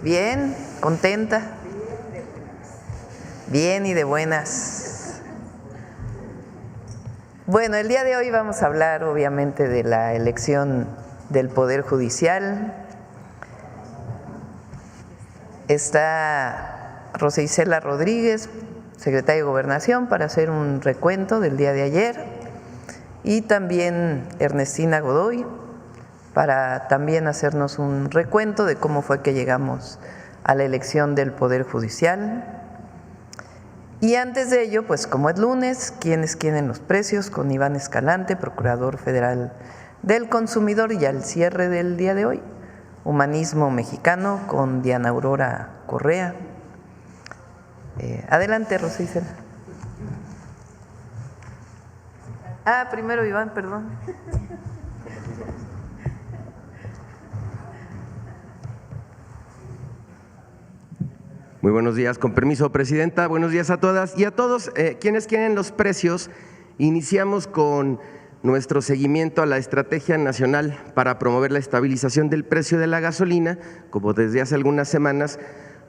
Bien, contenta. Bien y de buenas. Bueno, el día de hoy vamos a hablar obviamente de la elección del Poder Judicial. Está Rosa Isela Rodríguez, secretaria de Gobernación, para hacer un recuento del día de ayer, y también Ernestina Godoy, para también hacernos un recuento de cómo fue que llegamos a la elección del Poder Judicial. Y antes de ello, pues como es lunes, ¿quiénes quieren los precios? Con Iván Escalante, Procurador Federal del Consumidor, y al cierre del día de hoy, Humanismo Mexicano, con Diana Aurora Correa. Adelante, Rosa Isela. Primero Iván, perdón. Muy buenos días, con permiso, Presidenta. Buenos días a todas y a todos. Quienes quieren los precios, iniciamos con nuestro seguimiento a la Estrategia Nacional para promover la estabilización del precio de la gasolina, como desde hace algunas semanas,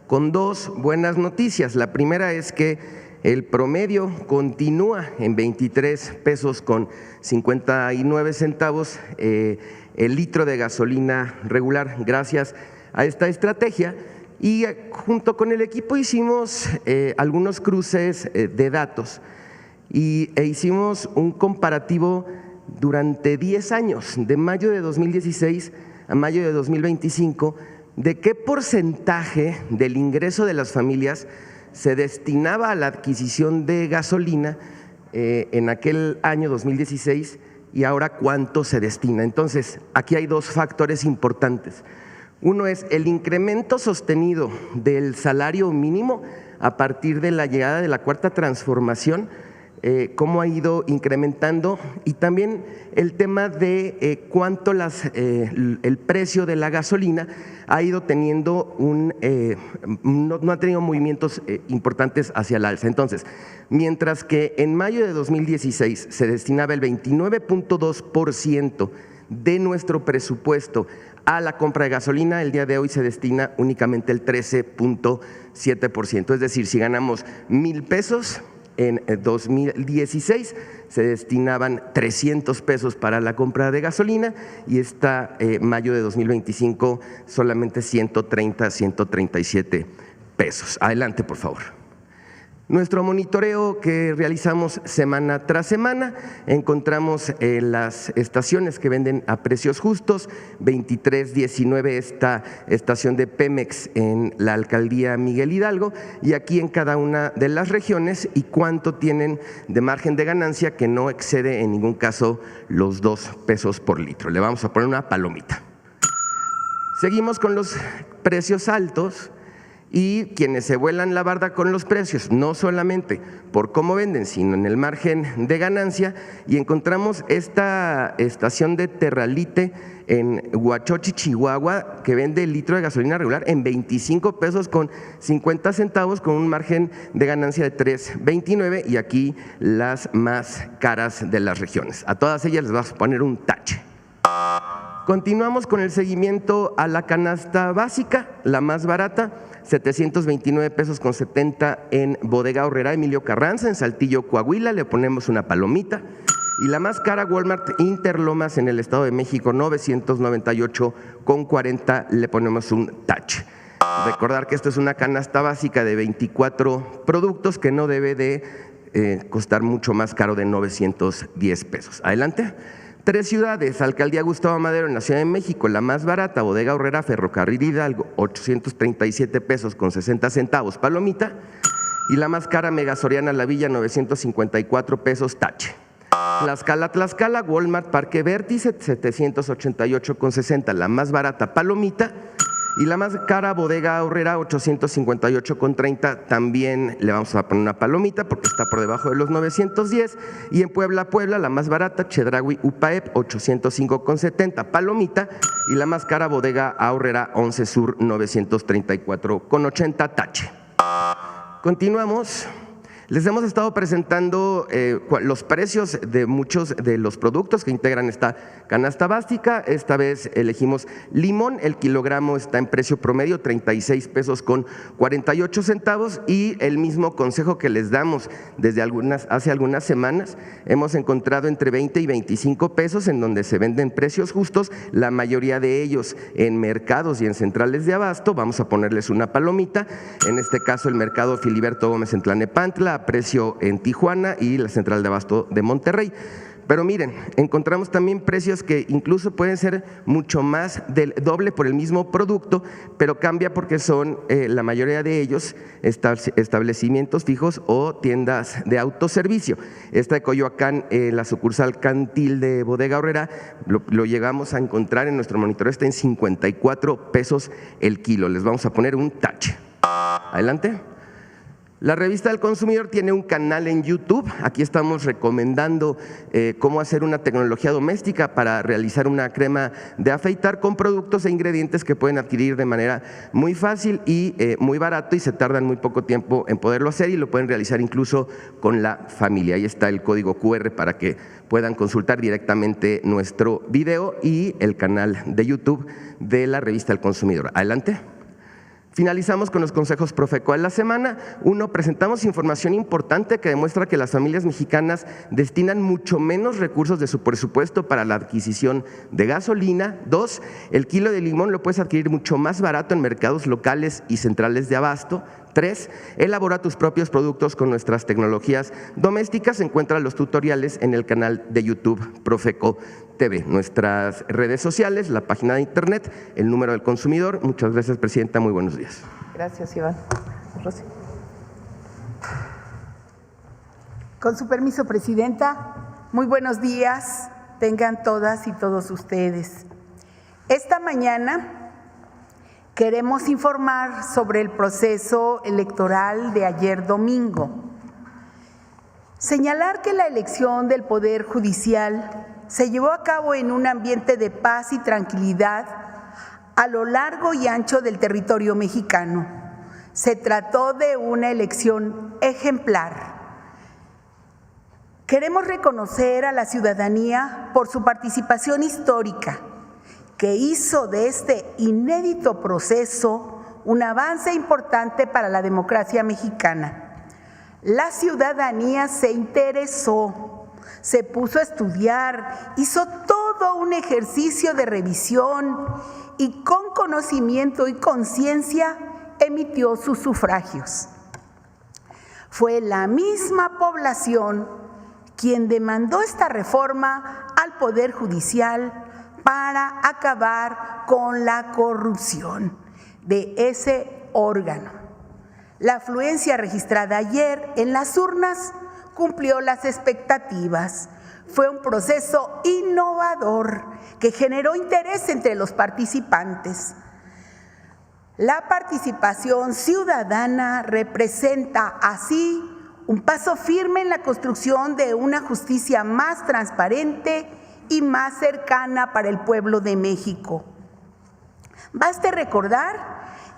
con dos buenas noticias. La primera es que el promedio continúa en 23 pesos con 59 centavos el litro de gasolina regular, gracias a esta estrategia. Y junto con el equipo hicimos algunos cruces de datos e hicimos un comparativo durante 10 años, de mayo de 2016 a mayo de 2025, de qué porcentaje del ingreso de las familias se destinaba a la adquisición de gasolina en aquel año 2016 y ahora cuánto se destina. Entonces, aquí hay dos factores importantes. Uno es el incremento sostenido del salario mínimo a partir de la llegada de la Cuarta Transformación, cómo ha ido incrementando, y también el tema de cuánto el precio de la gasolina ha ido teniendo no ha tenido movimientos importantes hacia el alza. Entonces, mientras que en mayo de 2016 se destinaba el 29.2% de nuestro presupuesto a la compra de gasolina, el día de hoy se destina únicamente el 13.7%. Es decir, si ganamos 1,000 pesos en 2016, se destinaban 300 pesos para la compra de gasolina, y mayo de 2025 solamente 130, 137 pesos. Adelante, por favor. Nuestro monitoreo que realizamos semana tras semana, encontramos las estaciones que venden a precios justos, 2319 esta estación de Pemex en la alcaldía Miguel Hidalgo, y aquí en cada una de las regiones, y cuánto tienen de margen de ganancia, que no excede en ningún caso los 2 pesos por litro. Le vamos a poner una palomita. Seguimos con los precios altos. Y quienes se vuelan la barda con los precios, no solamente por cómo venden, sino en el margen de ganancia, y encontramos esta estación de Terralite en Huachochi, Chihuahua, que vende el litro de gasolina regular en 25 pesos con 50 centavos, con un margen de ganancia de 3.29, y aquí las más caras de las regiones. A todas ellas les vamos a poner un tache. Continuamos con el seguimiento a la canasta básica, la más barata, 729 pesos con 70 en Bodega Aurrerá Emilio Carranza, en Saltillo, Coahuila, le ponemos una palomita. Y la más cara, Walmart Interlomas en el Estado de México, 998 con 40, le ponemos un tache. Recordar que esto es una canasta básica de 24 productos que no debe de costar mucho más caro de 910 pesos. Adelante. 3 ciudades, Alcaldía Gustavo Madero en la Ciudad de México, la más barata, Bodega Aurrerá, Ferrocarril Hidalgo, 837 pesos con 60 centavos, palomita. Y la más cara, Mega Soriana La Villa, 954 pesos, tache. Tlaxcala, Walmart Parque Vértice, 788 con 60, la más barata, palomita. Y la más cara, Bodega Aurrerá, 858 con 30, también le vamos a poner una palomita porque está por debajo de los 910. Y en Puebla, la más barata, Chedraui Upaep, 805 con 70, palomita. Y la más cara, Bodega Aurrerá 11 Sur, 934 con 80, tache. Continuamos. Les hemos estado presentando los precios de muchos de los productos que integran esta canasta básica. Esta vez elegimos limón, el kilogramo está en precio promedio 36 pesos con 48 centavos y el mismo consejo que les damos desde hace algunas semanas. Hemos encontrado entre 20 y 25 pesos en donde se venden precios justos, la mayoría de ellos en mercados y en centrales de abasto. Vamos a ponerles una palomita, en este caso el mercado Filiberto Gómez en Tlalnepantla, a precio en Tijuana y la central de abasto de Monterrey. Pero miren, encontramos también precios que incluso pueden ser mucho más del doble por el mismo producto, pero cambia porque son la mayoría de ellos establecimientos fijos o tiendas de autoservicio. Esta de Coyoacán, la sucursal Cantil de Bodega Aurrera, lo llegamos a encontrar en nuestro monitoreo, está en 54 pesos el kilo. Les vamos a poner un tache. Adelante. La Revista del Consumidor tiene un canal en YouTube. Aquí estamos recomendando cómo hacer una tecnología doméstica para realizar una crema de afeitar con productos e ingredientes que pueden adquirir de manera muy fácil y muy barato, y se tardan muy poco tiempo en poderlo hacer y lo pueden realizar incluso con la familia. Ahí está el código QR para que puedan consultar directamente nuestro video y el canal de YouTube de la Revista del Consumidor. Adelante. Finalizamos con los consejos Profeco de la semana. 1, presentamos información importante que demuestra que las familias mexicanas destinan mucho menos recursos de su presupuesto para la adquisición de gasolina. 2, el kilo de limón lo puedes adquirir mucho más barato en mercados locales y centrales de abasto. 3, elabora tus propios productos con nuestras tecnologías domésticas. Encuentra los tutoriales en el canal de YouTube Profeco TV, nuestras redes sociales, la página de internet, el número del consumidor. Muchas gracias, presidenta. Muy buenos días. Gracias, Iván. Rosy. Con su permiso, presidenta, muy buenos días, tengan todas y todos ustedes. Esta mañana queremos informar sobre el proceso electoral de ayer domingo. Señalar que la elección del Poder Judicial se llevó a cabo en un ambiente de paz y tranquilidad a lo largo y ancho del territorio mexicano. Se trató de una elección ejemplar. Queremos reconocer a la ciudadanía por su participación histórica, que hizo de este inédito proceso un avance importante para la democracia mexicana. La ciudadanía se interesó, se puso a estudiar, hizo todo un ejercicio de revisión y con conocimiento y conciencia emitió sus sufragios. Fue la misma población quien demandó esta reforma al Poder Judicial para acabar con la corrupción de ese órgano. La afluencia registrada ayer en las urnas cumplió las expectativas. Fue un proceso innovador que generó interés entre los participantes. La participación ciudadana representa así un paso firme en la construcción de una justicia más transparente y más cercana para el pueblo de México. Baste recordar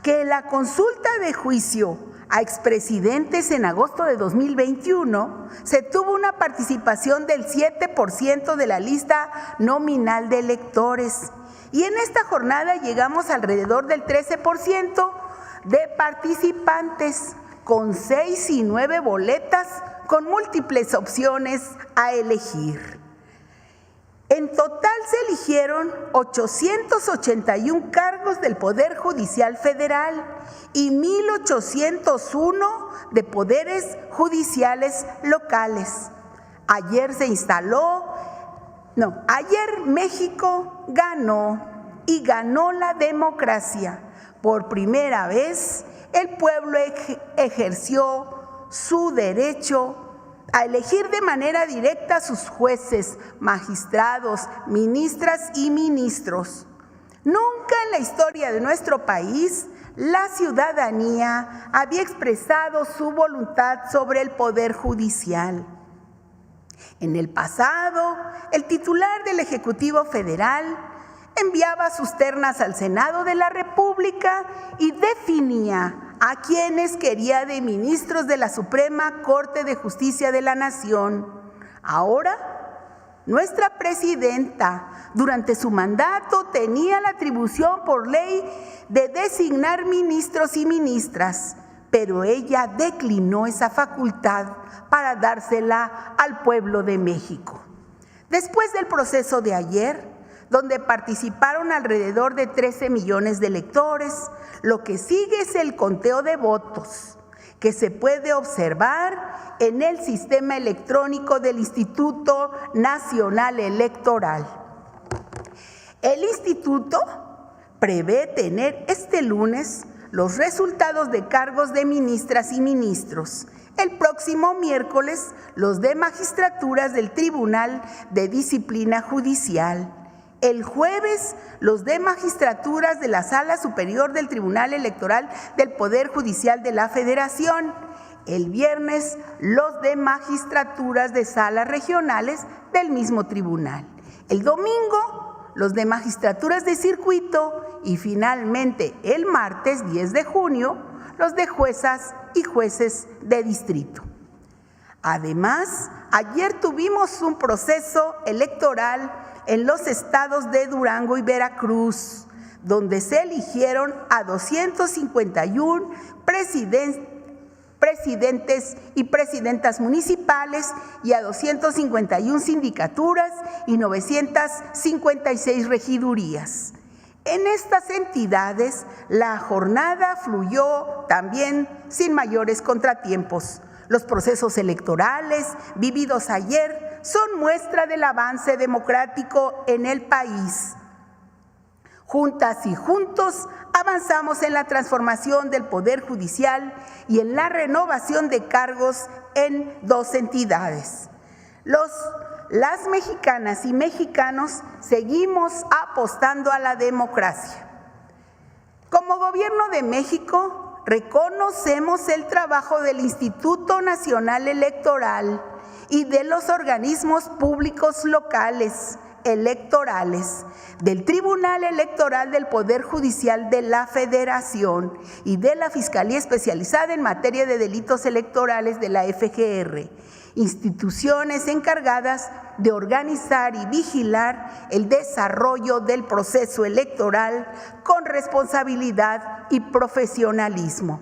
que la consulta de juicio a expresidentes en agosto de 2021 se tuvo una participación del 7% de la lista nominal de electores, y en esta jornada llegamos alrededor del 13% de participantes, con 6 y 9 boletas con múltiples opciones a elegir. En total se eligieron 881 cargos del Poder Judicial Federal y 1,801 de poderes judiciales locales. Ayer México ganó, y ganó la democracia. Por primera vez, el pueblo ejerció su derecho a elegir de manera directa a sus jueces, magistrados, ministras y ministros. Nunca en la historia de nuestro país la ciudadanía había expresado su voluntad sobre el Poder Judicial. En el pasado, el titular del Ejecutivo Federal enviaba sus ternas al Senado de la República y definía a quienes quería de ministros de la Suprema Corte de Justicia de la Nación. Ahora, nuestra presidenta, durante su mandato, tenía la atribución por ley de designar ministros y ministras, pero ella declinó esa facultad para dársela al pueblo de México. Después del proceso de ayer, donde participaron alrededor de 13 millones de electores, lo que sigue es el conteo de votos, que se puede observar en el sistema electrónico del Instituto Nacional Electoral. El instituto prevé tener este lunes los resultados de cargos de ministras y ministros. El próximo miércoles, los de magistraturas del Tribunal de Disciplina Judicial. El jueves, los de magistraturas de la Sala Superior del Tribunal Electoral del Poder Judicial de la Federación. El viernes, los de magistraturas de salas regionales del mismo tribunal. El domingo, los de magistraturas de circuito y finalmente el martes 10 de junio, los de juezas y jueces de distrito. Además, ayer tuvimos un proceso electoral en los estados de Durango y Veracruz, donde se eligieron a 251 presidentes y presidentas municipales y a 251 sindicaturas y 956 regidurías. En estas entidades, la jornada fluyó también sin mayores contratiempos. Los procesos electorales vividos ayer son muestra del avance democrático en el país. Juntas y juntos avanzamos en la transformación del Poder Judicial y en la renovación de cargos en dos entidades. Las mexicanas y mexicanos seguimos apostando a la democracia. Como Gobierno de México, reconocemos el trabajo del Instituto Nacional Electoral y de los organismos públicos locales electorales, del Tribunal Electoral del Poder Judicial de la Federación y de la Fiscalía Especializada en Materia de Delitos Electorales de la FGR, instituciones encargadas de organizar y vigilar el desarrollo del proceso electoral con responsabilidad y profesionalismo.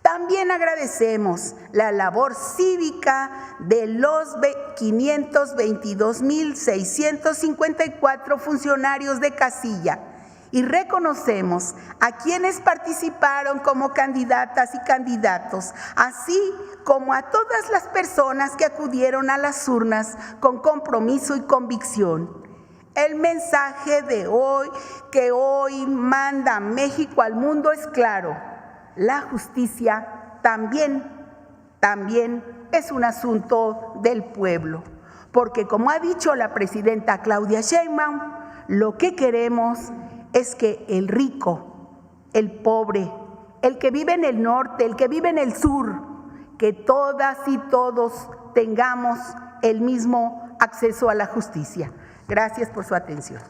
También agradecemos la labor cívica de los 522.654 funcionarios de casilla y reconocemos a quienes participaron como candidatas y candidatos, así como a todas las personas que acudieron a las urnas con compromiso y convicción. El mensaje de hoy, que hoy manda México al mundo, es claro: la justicia también es un asunto del pueblo, porque como ha dicho la presidenta Claudia Sheinbaum, lo que queremos es que el rico, el pobre, el que vive en el norte, el que vive en el sur, que todas y todos tengamos el mismo acceso a la justicia. Gracias por su atención.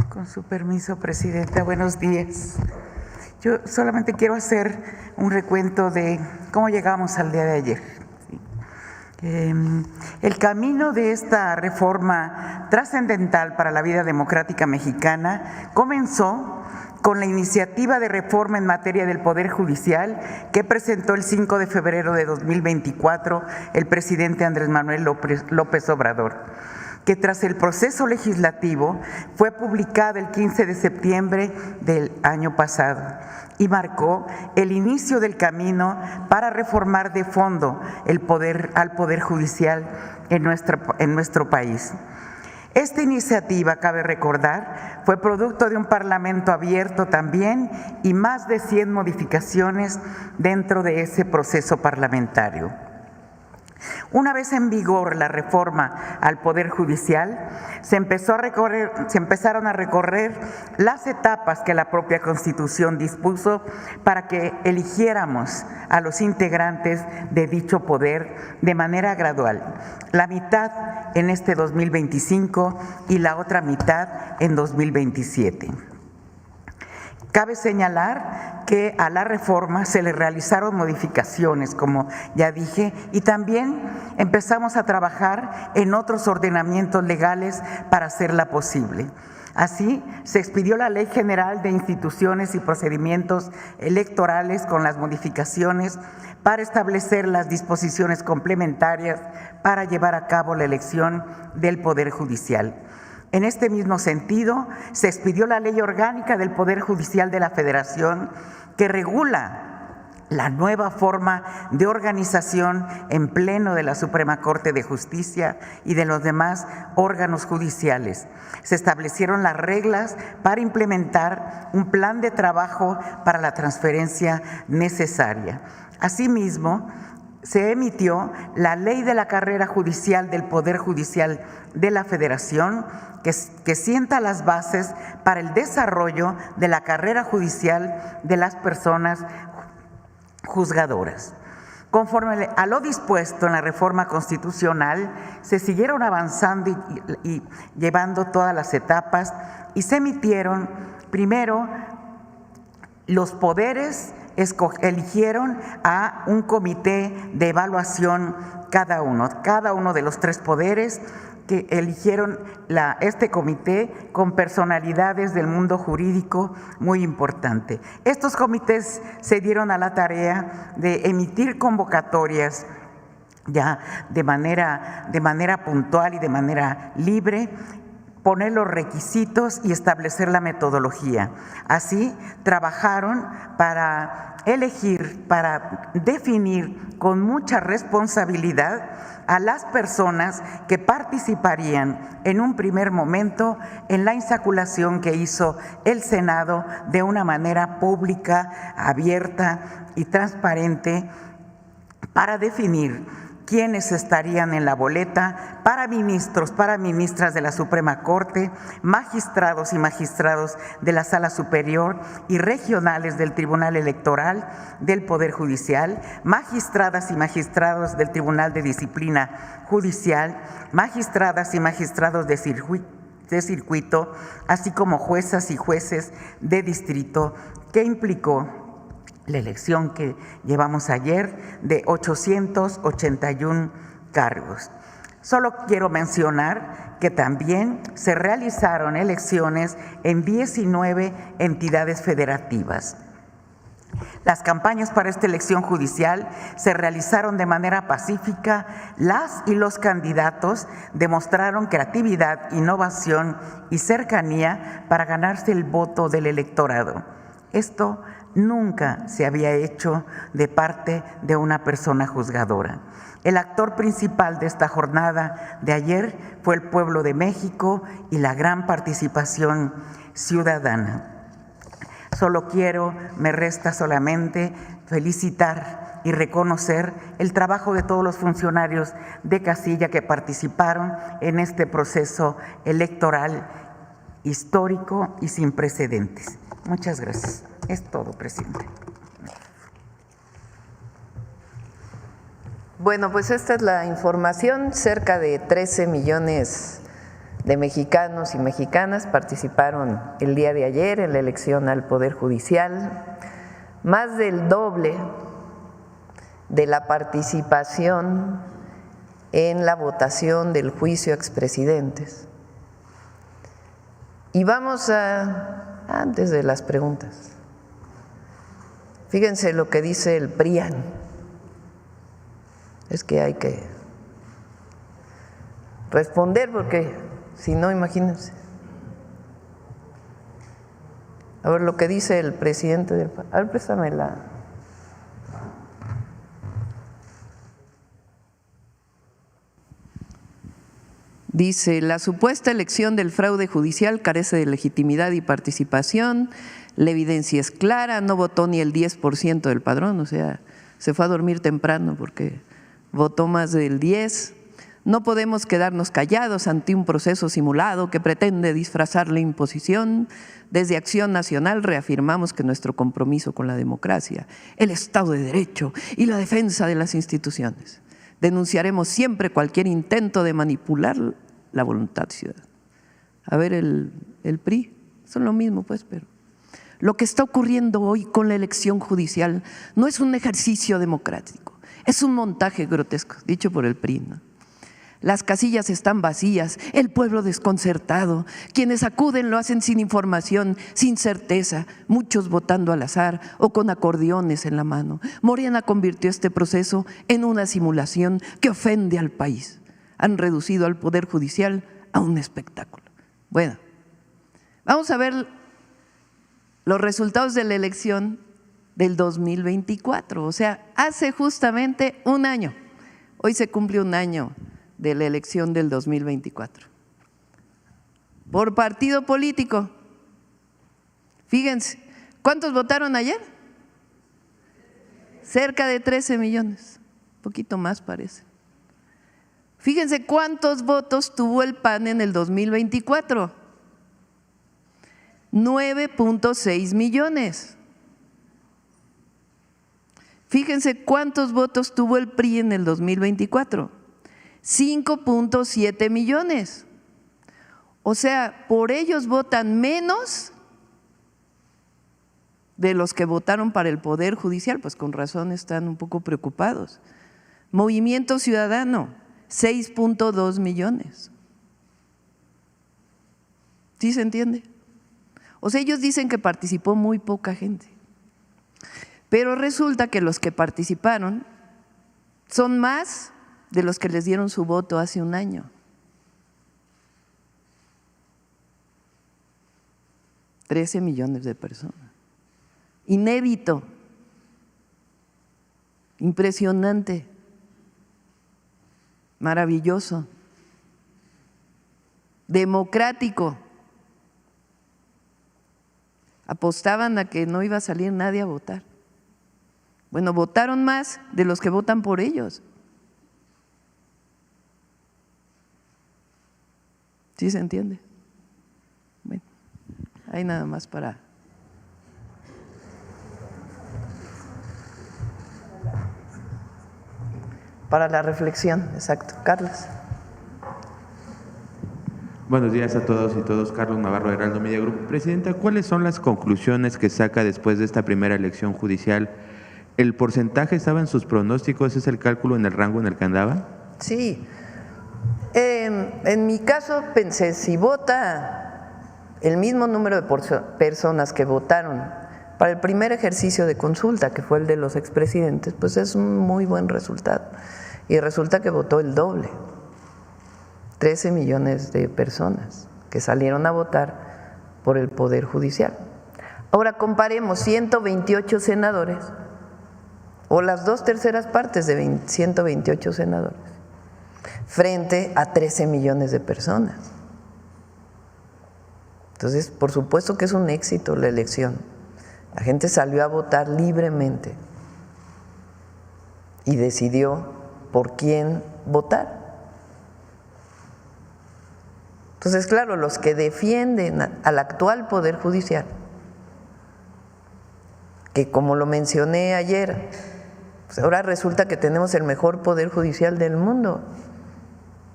Con su permiso, Presidenta, buenos días. Yo solamente quiero hacer un recuento de cómo llegamos al día de ayer. El camino de esta reforma trascendental para la vida democrática mexicana comenzó con la iniciativa de reforma en materia del Poder Judicial que presentó el 5 de febrero de 2024 el presidente Andrés Manuel López Obrador, que tras el proceso legislativo fue publicada el 15 de septiembre del año pasado y marcó el inicio del camino para reformar de fondo al Poder Judicial en nuestro país. Esta iniciativa, cabe recordar, fue producto de un parlamento abierto también y más de 100 modificaciones dentro de ese proceso parlamentario. Una vez en vigor la reforma al Poder Judicial, se empezaron a recorrer las etapas que la propia Constitución dispuso para que eligiéramos a los integrantes de dicho poder de manera gradual, la mitad en este 2025 y la otra mitad en 2027. Cabe señalar que a la reforma se le realizaron modificaciones, como ya dije, y también empezamos a trabajar en otros ordenamientos legales para hacerla posible. Así, se expidió la Ley General de Instituciones y Procedimientos Electorales con las modificaciones para establecer las disposiciones complementarias para llevar a cabo la elección del Poder Judicial. En este mismo sentido, se expidió la Ley Orgánica del Poder Judicial de la Federación, que regula la nueva forma de organización en pleno de la Suprema Corte de Justicia y de los demás órganos judiciales. Se establecieron las reglas para implementar un plan de trabajo para la transferencia necesaria. Asimismo, se emitió la Ley de la Carrera Judicial del Poder Judicial de la Federación, que sienta las bases para el desarrollo de la carrera judicial de las personas juzgadoras. Conforme a lo dispuesto en la reforma constitucional, se siguieron avanzando y llevando todas las etapas y se emitieron primero los poderes. Eligieron a un comité de evaluación cada uno de los tres poderes, que eligieron este comité con personalidades del mundo jurídico muy importante. Estos comités se dieron a la tarea de emitir convocatorias ya de manera puntual y de manera libre, poner los requisitos y establecer la metodología. Así trabajaron para elegir, para definir con mucha responsabilidad a las personas que participarían en un primer momento en la insaculación que hizo el Senado de una manera pública, abierta y transparente, para definir quiénes estarían en la boleta para ministros, para ministras de la Suprema Corte, magistrados y magistrados de la Sala Superior y regionales del Tribunal Electoral del Poder Judicial, magistradas y magistrados del Tribunal de Disciplina Judicial, magistradas y magistrados de circuito, así como juezas y jueces de distrito, que implicó la elección que llevamos ayer de 881 cargos. Solo quiero mencionar que también se realizaron elecciones en 19 entidades federativas. Las campañas para esta elección judicial se realizaron de manera pacífica. Las y los candidatos demostraron creatividad, innovación y cercanía para ganarse el voto del electorado. Esto nunca se había hecho de parte de una persona juzgadora. El actor principal de esta jornada de ayer fue el pueblo de México y la gran participación ciudadana. Me resta solamente felicitar y reconocer el trabajo de todos los funcionarios de casilla que participaron en este proceso electoral histórico y sin precedentes. Muchas gracias. Es todo, presidente. Bueno, pues esta es la información. Cerca de 13 millones de mexicanos y mexicanas participaron el día de ayer en la elección al Poder Judicial, más del doble de la participación en la votación del juicio a expresidentes. Y vamos antes de las preguntas, fíjense lo que dice el PRIAN. Es que hay que responder porque si no, imagínense. A ver lo que dice el presidente del PAN. A ver, préstamela. Dice, la supuesta elección del fraude judicial carece de legitimidad y participación, la evidencia es clara, no votó ni el 10% del padrón, o sea, se fue a dormir temprano porque votó más del 10%. No podemos quedarnos callados ante un proceso simulado que pretende disfrazar la imposición. Desde Acción Nacional reafirmamos que nuestro compromiso con la democracia, el Estado de Derecho y la defensa de las instituciones. Denunciaremos siempre cualquier intento de manipular la voluntad ciudadana. A ver, el PRI, son lo mismo pues, pero lo que está ocurriendo hoy con la elección judicial no es un ejercicio democrático, es un montaje grotesco, dicho por el PRI, ¿no? Las casillas están vacías, el pueblo desconcertado, quienes acuden lo hacen sin información, sin certeza, muchos votando al azar o con acordeones en la mano. Morena convirtió este proceso en una simulación que ofende al país. Han reducido al Poder Judicial a un espectáculo. Bueno, vamos a ver los resultados de la elección del 2024, o sea, hace justamente un año. Hoy se cumple un año de la elección del 2024. Por partido político, fíjense, ¿cuántos votaron ayer? Cerca de 13 millones, un poquito más parece. Fíjense cuántos votos tuvo el PAN en el 2024. 9.6 millones. Fíjense cuántos votos tuvo el PRI en el 2024. 5.7 millones. O sea, por ellos votan menos de los que votaron para el Poder Judicial, pues con razón están un poco preocupados. Movimiento Ciudadano, 6.2 millones. ¿Sí se entiende? O sea, ellos dicen que participó muy poca gente, pero resulta que los que participaron son más de los que les dieron su voto hace un año. $13 millones de personas. Inédito, impresionante, maravilloso, democrático. Apostaban a que no iba a salir nadie a votar. Bueno, votaron más de los que votan por ellos. ¿Sí se entiende? Bueno, hay nada más para la reflexión, exacto. Carlos. Buenos días a todos y todos. Carlos Navarro, Heraldo Media Group. Presidenta, ¿cuáles son las conclusiones que saca después de esta primera elección judicial? ¿El porcentaje estaba en sus pronósticos? ¿Es el cálculo en el rango en el que andaba? Sí. En mi caso pensé, si vota el mismo número de personas que votaron para el primer ejercicio de consulta, que fue el de los expresidentes, pues es un muy buen resultado. Y resulta que votó el doble, 13 millones de personas que salieron a votar por el Poder Judicial. Ahora comparemos 128 senadores o las 2/3 partes de 128 senadores frente a 13 millones de personas. Entonces, por supuesto que es un éxito la elección. La gente salió a votar libremente y decidió por quién votar. Entonces, claro, los que defienden al actual Poder Judicial, que como lo mencioné ayer, pues ahora resulta que tenemos el mejor Poder Judicial del mundo.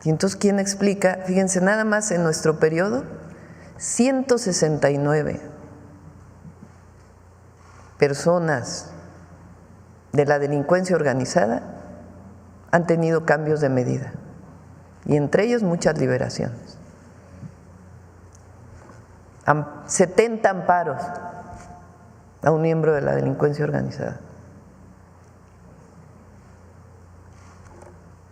Y entonces, ¿quién explica? Fíjense, nada más en nuestro periodo, 169 personas de la delincuencia organizada han tenido cambios de medida, y entre ellos muchas liberaciones. 70 amparos a un miembro de la delincuencia organizada.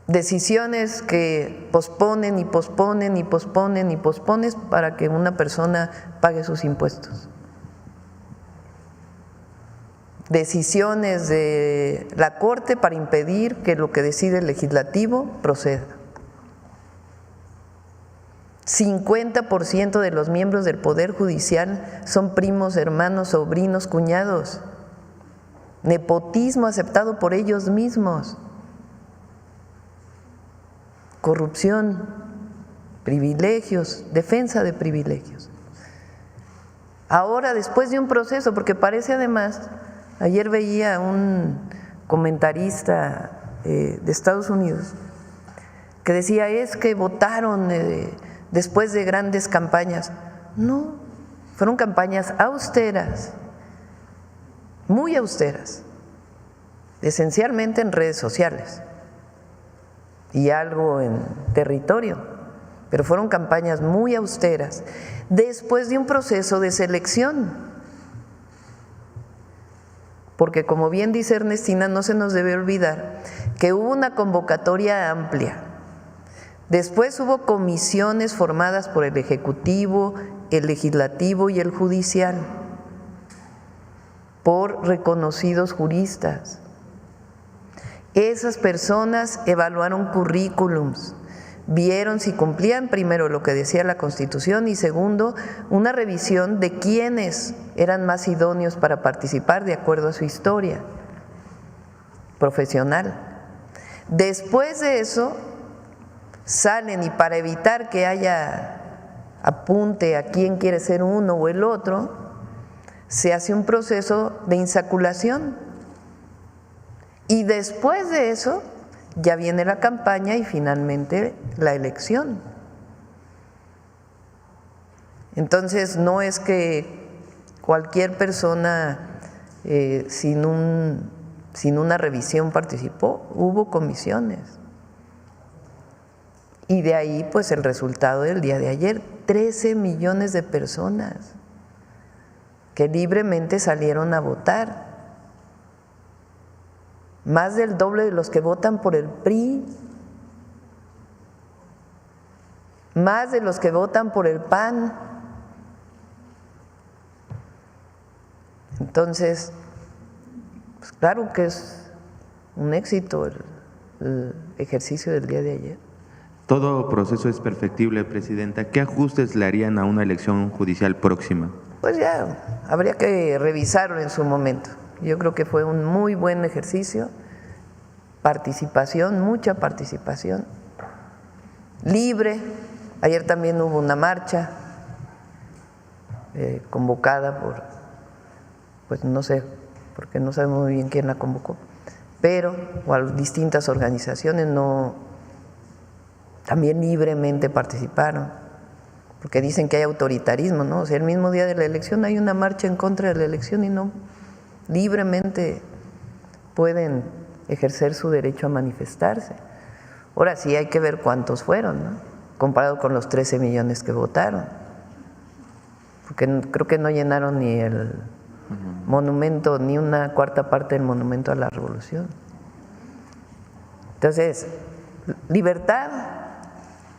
Decisiones que posponen y posponen y posponen y posponen para que una persona pague sus impuestos. Decisiones de la Corte para impedir que lo que decide el legislativo proceda. 50% de los miembros del Poder Judicial son primos, hermanos, sobrinos, cuñados. Nepotismo aceptado por ellos mismos. corrupción, privilegios, defensa de privilegios. Ahora, después de un proceso, porque parece además, ayer veía un comentarista de Estados Unidos que decía, es que votaron después de grandes campañas. No, fueron campañas austeras, muy austeras, esencialmente en redes sociales y algo en territorio, pero fueron campañas muy austeras después de un proceso de selección. Porque como bien dice Ernestina, no se nos debe olvidar que hubo una convocatoria amplia. Después hubo comisiones formadas por el Ejecutivo, el Legislativo y el Judicial, por reconocidos juristas. Esas personas evaluaron currículums, vieron si cumplían primero lo que decía la Constitución y segundo, una revisión de quiénes eran más idóneos para participar de acuerdo a su historia profesional. Después de eso salen y para evitar que haya apunte a quién quiere ser uno o el otro, se hace un proceso de insaculación y después de eso ya viene la campaña y finalmente la elección. Entonces no es que cualquier persona sin una revisión participó, hubo comisiones. Y de ahí pues el resultado del día de ayer, 13 millones de personas que libremente salieron a votar. Más del doble de los que votan por el PRI, más de los que votan por el PAN. Entonces, pues claro que es un éxito el ejercicio del día de ayer. Todo proceso es perfectible, Presidenta. ¿Qué ajustes le harían a una elección judicial próxima? Pues ya habría que revisarlo en su momento. Yo creo que fue un muy buen ejercicio, participación, mucha participación, libre. Ayer también hubo una marcha convocada por, pues no sé, porque no sabemos muy bien quién la convocó, pero o a distintas organizaciones también libremente participaron, porque dicen que hay autoritarismo, ¿no? O sea, el mismo día de la elección hay una marcha en contra de la elección y no, libremente pueden ejercer su derecho a manifestarse. Ahora sí hay que ver cuántos fueron, ¿no? Comparado con los 13 millones que votaron, porque creo que no llenaron ni el monumento, ni una cuarta parte del monumento a la Revolución. Entonces, libertad,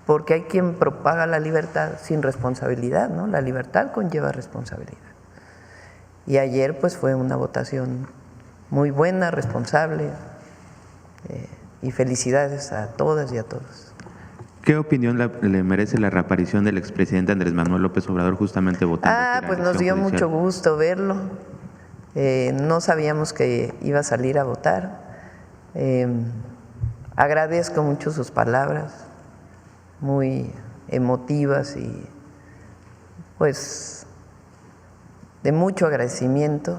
porque hay quien propaga la libertad sin responsabilidad, ¿no? La libertad conlleva responsabilidad. Y ayer pues fue una votación muy buena, responsable, y felicidades a todas y a todos. ¿Qué opinión le merece la reaparición del expresidente Andrés Manuel López Obrador justamente votando? Pues nos dio mucho gusto verlo. No sabíamos que iba a salir a votar. Agradezco mucho sus palabras, muy emotivas y pues de mucho agradecimiento.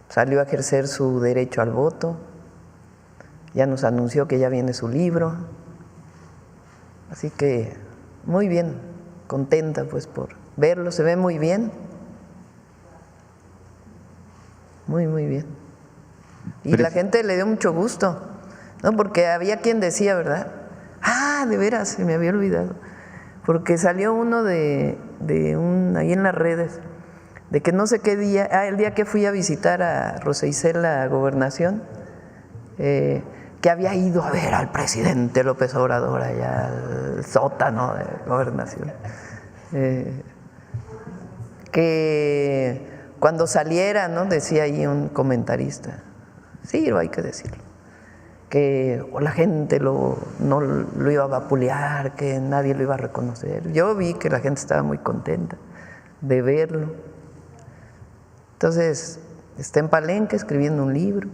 Salió a ejercer su derecho al voto, ya nos anunció que ya viene su libro, así que muy bien, contenta pues por verlo, se ve muy bien, muy bien. Y la gente le dio mucho gusto, ¿no? Porque había quien decía, ¿verdad? De veras, se me había olvidado, porque salió uno ahí en las redes, de que no sé qué día, el día que fui a visitar a Rosa Isela Gobernación, que había ido a ver al presidente López Obrador allá al sótano de Gobernación, que cuando saliera, ¿no? Decía ahí un comentarista, sí, hay que decirlo, que la gente no lo iba a vapulear, que nadie lo iba a reconocer. Yo vi que la gente estaba muy contenta de verlo. Entonces, está en Palenque escribiendo un libro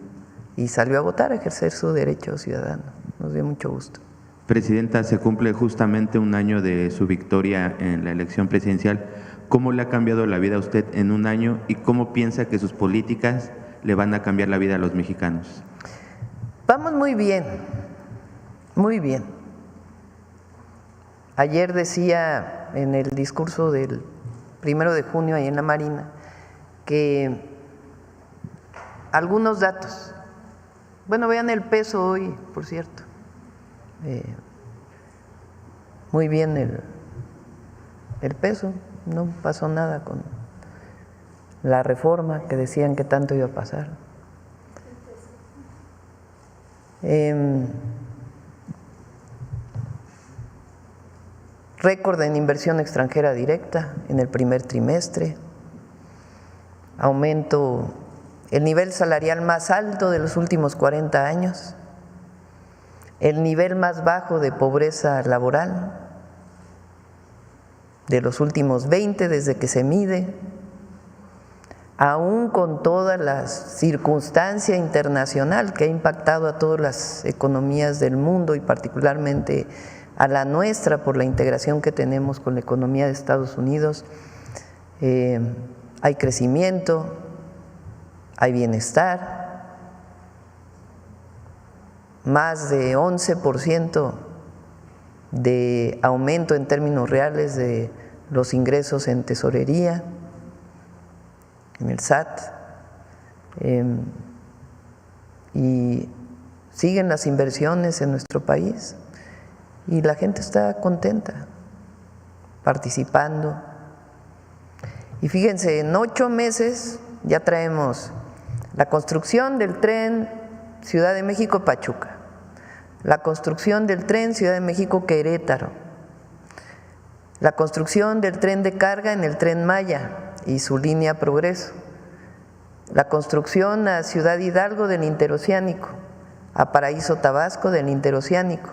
y salió a votar, a ejercer su derecho ciudadano. Nos dio mucho gusto. Presidenta, se cumple justamente un año de su victoria en la elección presidencial. ¿Cómo le ha cambiado la vida a usted en un año y cómo piensa que sus políticas le van a cambiar la vida a los mexicanos? Vamos muy bien, muy bien. Ayer decía en el discurso del 1 de junio ahí en la Marina que algunos datos, bueno, vean el peso hoy, por cierto, muy bien el peso, no pasó nada con la reforma que decían que tanto iba a pasar. Récord en inversión extranjera directa en el primer trimestre, aumento, el nivel salarial más alto de los últimos 40 años, el nivel más bajo de pobreza laboral de los últimos 20 desde que se mide, aún con toda la circunstancia internacional que ha impactado a todas las economías del mundo y particularmente a la nuestra por la integración que tenemos con la economía de Estados Unidos, hay crecimiento, hay bienestar, más de 11% de aumento en términos reales de los ingresos en tesorería, en el SAT, y siguen las inversiones en nuestro país y la gente está contenta, participando. Y fíjense, en 8 meses ya traemos la construcción del tren Ciudad de México-Pachuca, la construcción del tren Ciudad de México-Querétaro, la construcción del tren de carga en el Tren Maya y su línea Progreso, la construcción a Ciudad Hidalgo del Interoceánico, a Paraíso Tabasco del Interoceánico.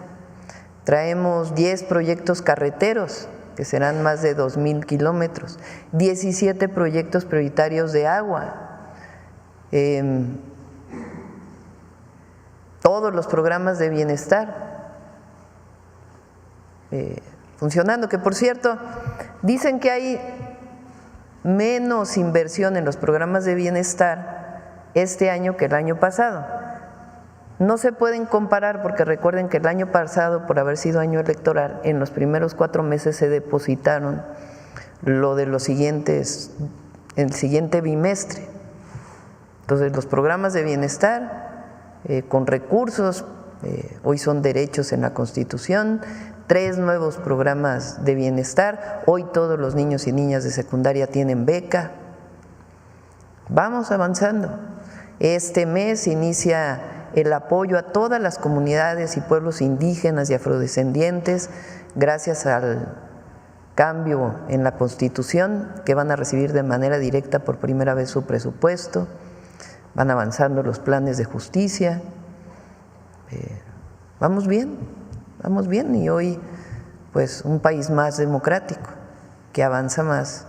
Traemos 10 proyectos carreteros, que serán más de 2,000 kilómetros, 17 proyectos prioritarios de agua, todos los programas de bienestar funcionando, que por cierto, dicen que hay menos inversión en los programas de bienestar este año que el año pasado. No se pueden comparar porque recuerden que el año pasado, por haber sido año electoral, en los primeros 4 meses se depositaron lo de los siguientes, el siguiente bimestre. Entonces los programas de bienestar con recursos, hoy son derechos en la Constitución, 3 nuevos programas de bienestar, hoy todos los niños y niñas de secundaria tienen beca. Vamos avanzando. Este mes inicia el apoyo a todas las comunidades y pueblos indígenas y afrodescendientes gracias al cambio en la Constitución, que van a recibir de manera directa por primera vez su presupuesto. Van avanzando los planes de justicia. Vamos bien y hoy pues un país más democrático que avanza más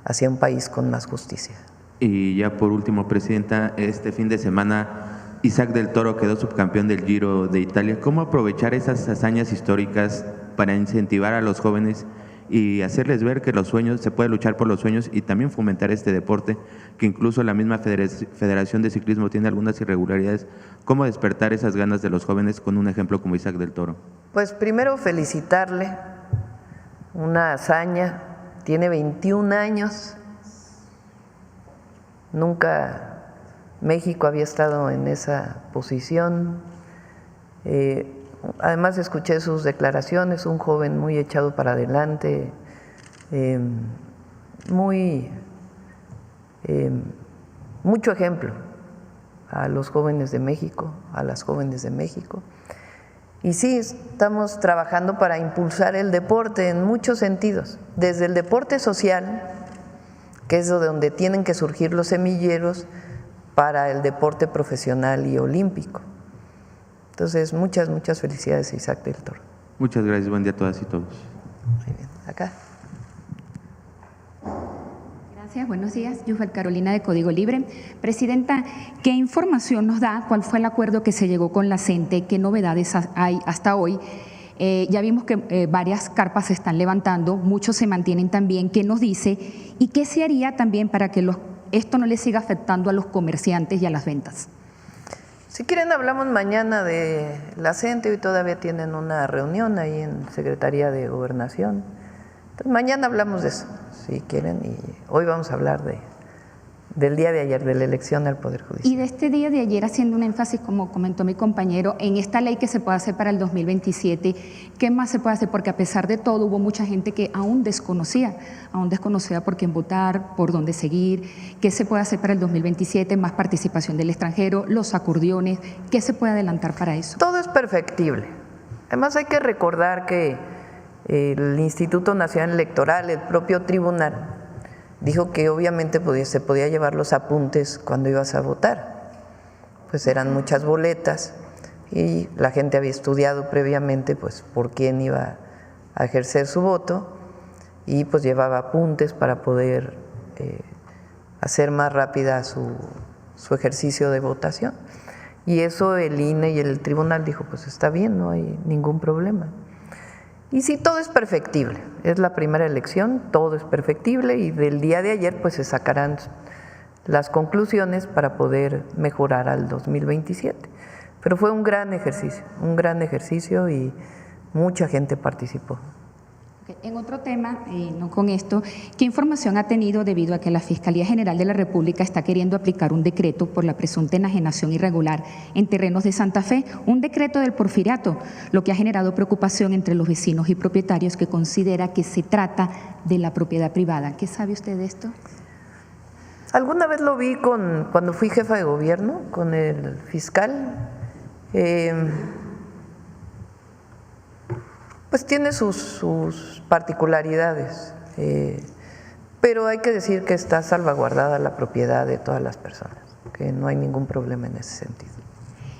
hacia un país con más justicia. Y ya por último, Presidenta, este fin de semana Isaac del Toro quedó subcampeón del Giro de Italia. ¿Cómo aprovechar esas hazañas históricas para incentivar a los jóvenes y hacerles ver que los sueños, se puede luchar por los sueños y también fomentar este deporte, que incluso la misma Federación de Ciclismo tiene algunas irregularidades? ¿Cómo despertar esas ganas de los jóvenes con un ejemplo como Isaac del Toro? Pues primero felicitarle, una hazaña, tiene 21 años, nunca México había estado en esa posición. Además escuché sus declaraciones, un joven muy echado para adelante, mucho ejemplo a los jóvenes de México, a las jóvenes de México. Y sí, estamos trabajando para impulsar el deporte en muchos sentidos, desde el deporte social, que es de donde tienen que surgir los semilleros, para el deporte profesional y olímpico. Entonces, muchas felicidades a Isaac del Toro. Muchas gracias, buen día a todas y todos. Muy bien, acá. Gracias, buenos días. Yufel Carolina de Código Libre. Presidenta, ¿qué información nos da? ¿Cuál fue el acuerdo que se llegó con la CENTE? ¿Qué novedades hay hasta hoy? Ya vimos que varias carpas se están levantando, muchos se mantienen también. ¿Qué nos dice? ¿Y qué se haría también para que esto no le siga afectando a los comerciantes y a las ventas? Si quieren hablamos mañana de la CENTE, hoy todavía tienen una reunión ahí en Secretaría de Gobernación. Entonces mañana hablamos de eso, si quieren, y hoy vamos a hablar del día de ayer, de la elección al Poder Judicial. Y de este día de ayer, haciendo un énfasis, como comentó mi compañero, en esta ley que se puede hacer para el 2027, ¿qué más se puede hacer? Porque a pesar de todo hubo mucha gente que aún desconocía por quién votar, por dónde seguir. ¿Qué se puede hacer para el 2027? Más participación del extranjero, los acordeones, ¿qué se puede adelantar para eso? Todo es perfectible. Además hay que recordar que el Instituto Nacional Electoral, el propio tribunal, dijo que obviamente se podía llevar los apuntes cuando ibas a votar, pues eran muchas boletas y la gente había estudiado previamente pues por quién iba a ejercer su voto y pues llevaba apuntes para poder hacer más rápida su ejercicio de votación. Y eso el INE y el tribunal dijo pues está bien, no hay ningún problema. Y sí, todo es perfectible, es la primera elección, todo es perfectible y del día de ayer pues se sacarán las conclusiones para poder mejorar al 2027. Pero fue un gran ejercicio y mucha gente participó. En otro tema, no con esto, ¿qué información ha tenido debido a que la Fiscalía General de la República está queriendo aplicar un decreto por la presunta enajenación irregular en terrenos de Santa Fe, un decreto del Porfiriato, lo que ha generado preocupación entre los vecinos y propietarios que considera que se trata de la propiedad privada? ¿Qué sabe usted de esto? Alguna vez lo vi cuando fui jefa de gobierno con el fiscal. Pues tiene sus particularidades, pero hay que decir que está salvaguardada la propiedad de todas las personas, que no hay ningún problema en ese sentido.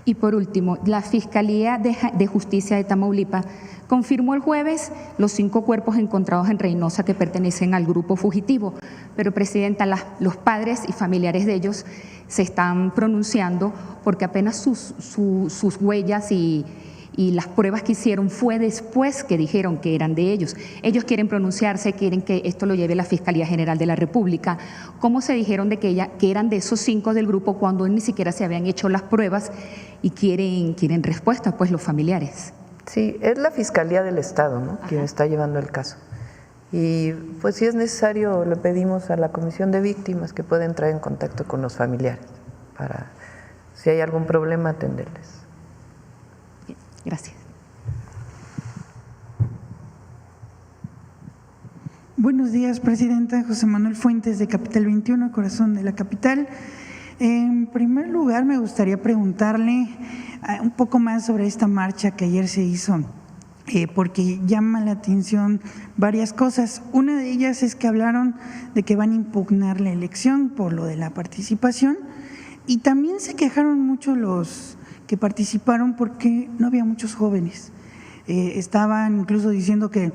Y por último, la Fiscalía de Justicia de Tamaulipas confirmó el jueves los 5 cuerpos encontrados en Reynosa que pertenecen al grupo fugitivo, pero Presidenta, los padres y familiares de ellos se están pronunciando porque apenas sus huellas y las pruebas que hicieron fue después que dijeron que eran de ellos. Ellos quieren pronunciarse, quieren que esto lo lleve la Fiscalía General de la República. ¿Cómo se dijeron de que eran de esos 5 del grupo cuando ni siquiera se habían hecho las pruebas y quieren respuesta, pues los familiares? Sí, es la Fiscalía del Estado, ¿no?, quien está llevando el caso. Y pues si es necesario le pedimos a la Comisión de Víctimas que pueda entrar en contacto con los familiares para, si hay algún problema, atenderles. Gracias. Buenos días, Presidenta. José Manuel Fuentes, de Capital 21, corazón de la capital. En primer lugar, me gustaría preguntarle un poco más sobre esta marcha que ayer se hizo, porque llama la atención varias cosas. Una de ellas es que hablaron de que van a impugnar la elección por lo de la participación y también se quejaron mucho los que participaron porque no había muchos jóvenes. Estaban incluso diciendo que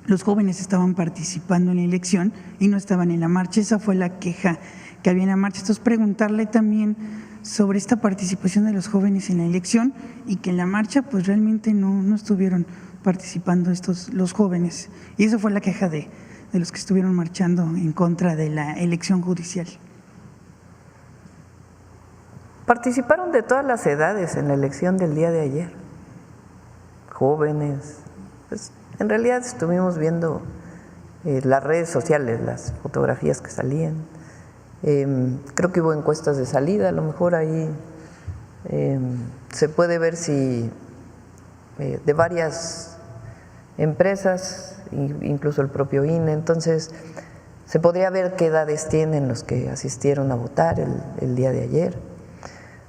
los jóvenes estaban participando en la elección y no estaban en la marcha. Esa fue la queja que había en la marcha. Entonces, preguntarle también sobre esta participación de los jóvenes en la elección y que en la marcha pues realmente no estuvieron participando los jóvenes. Y esa fue la queja de los que estuvieron marchando en contra de la elección judicial. Participaron de todas las edades en la elección del día de ayer, jóvenes. Pues, en realidad estuvimos viendo las redes sociales, las fotografías que salían. Creo que hubo encuestas de salida, a lo mejor ahí se puede ver si de varias empresas, incluso el propio INE, entonces se podría ver qué edades tienen los que asistieron a votar el día de ayer.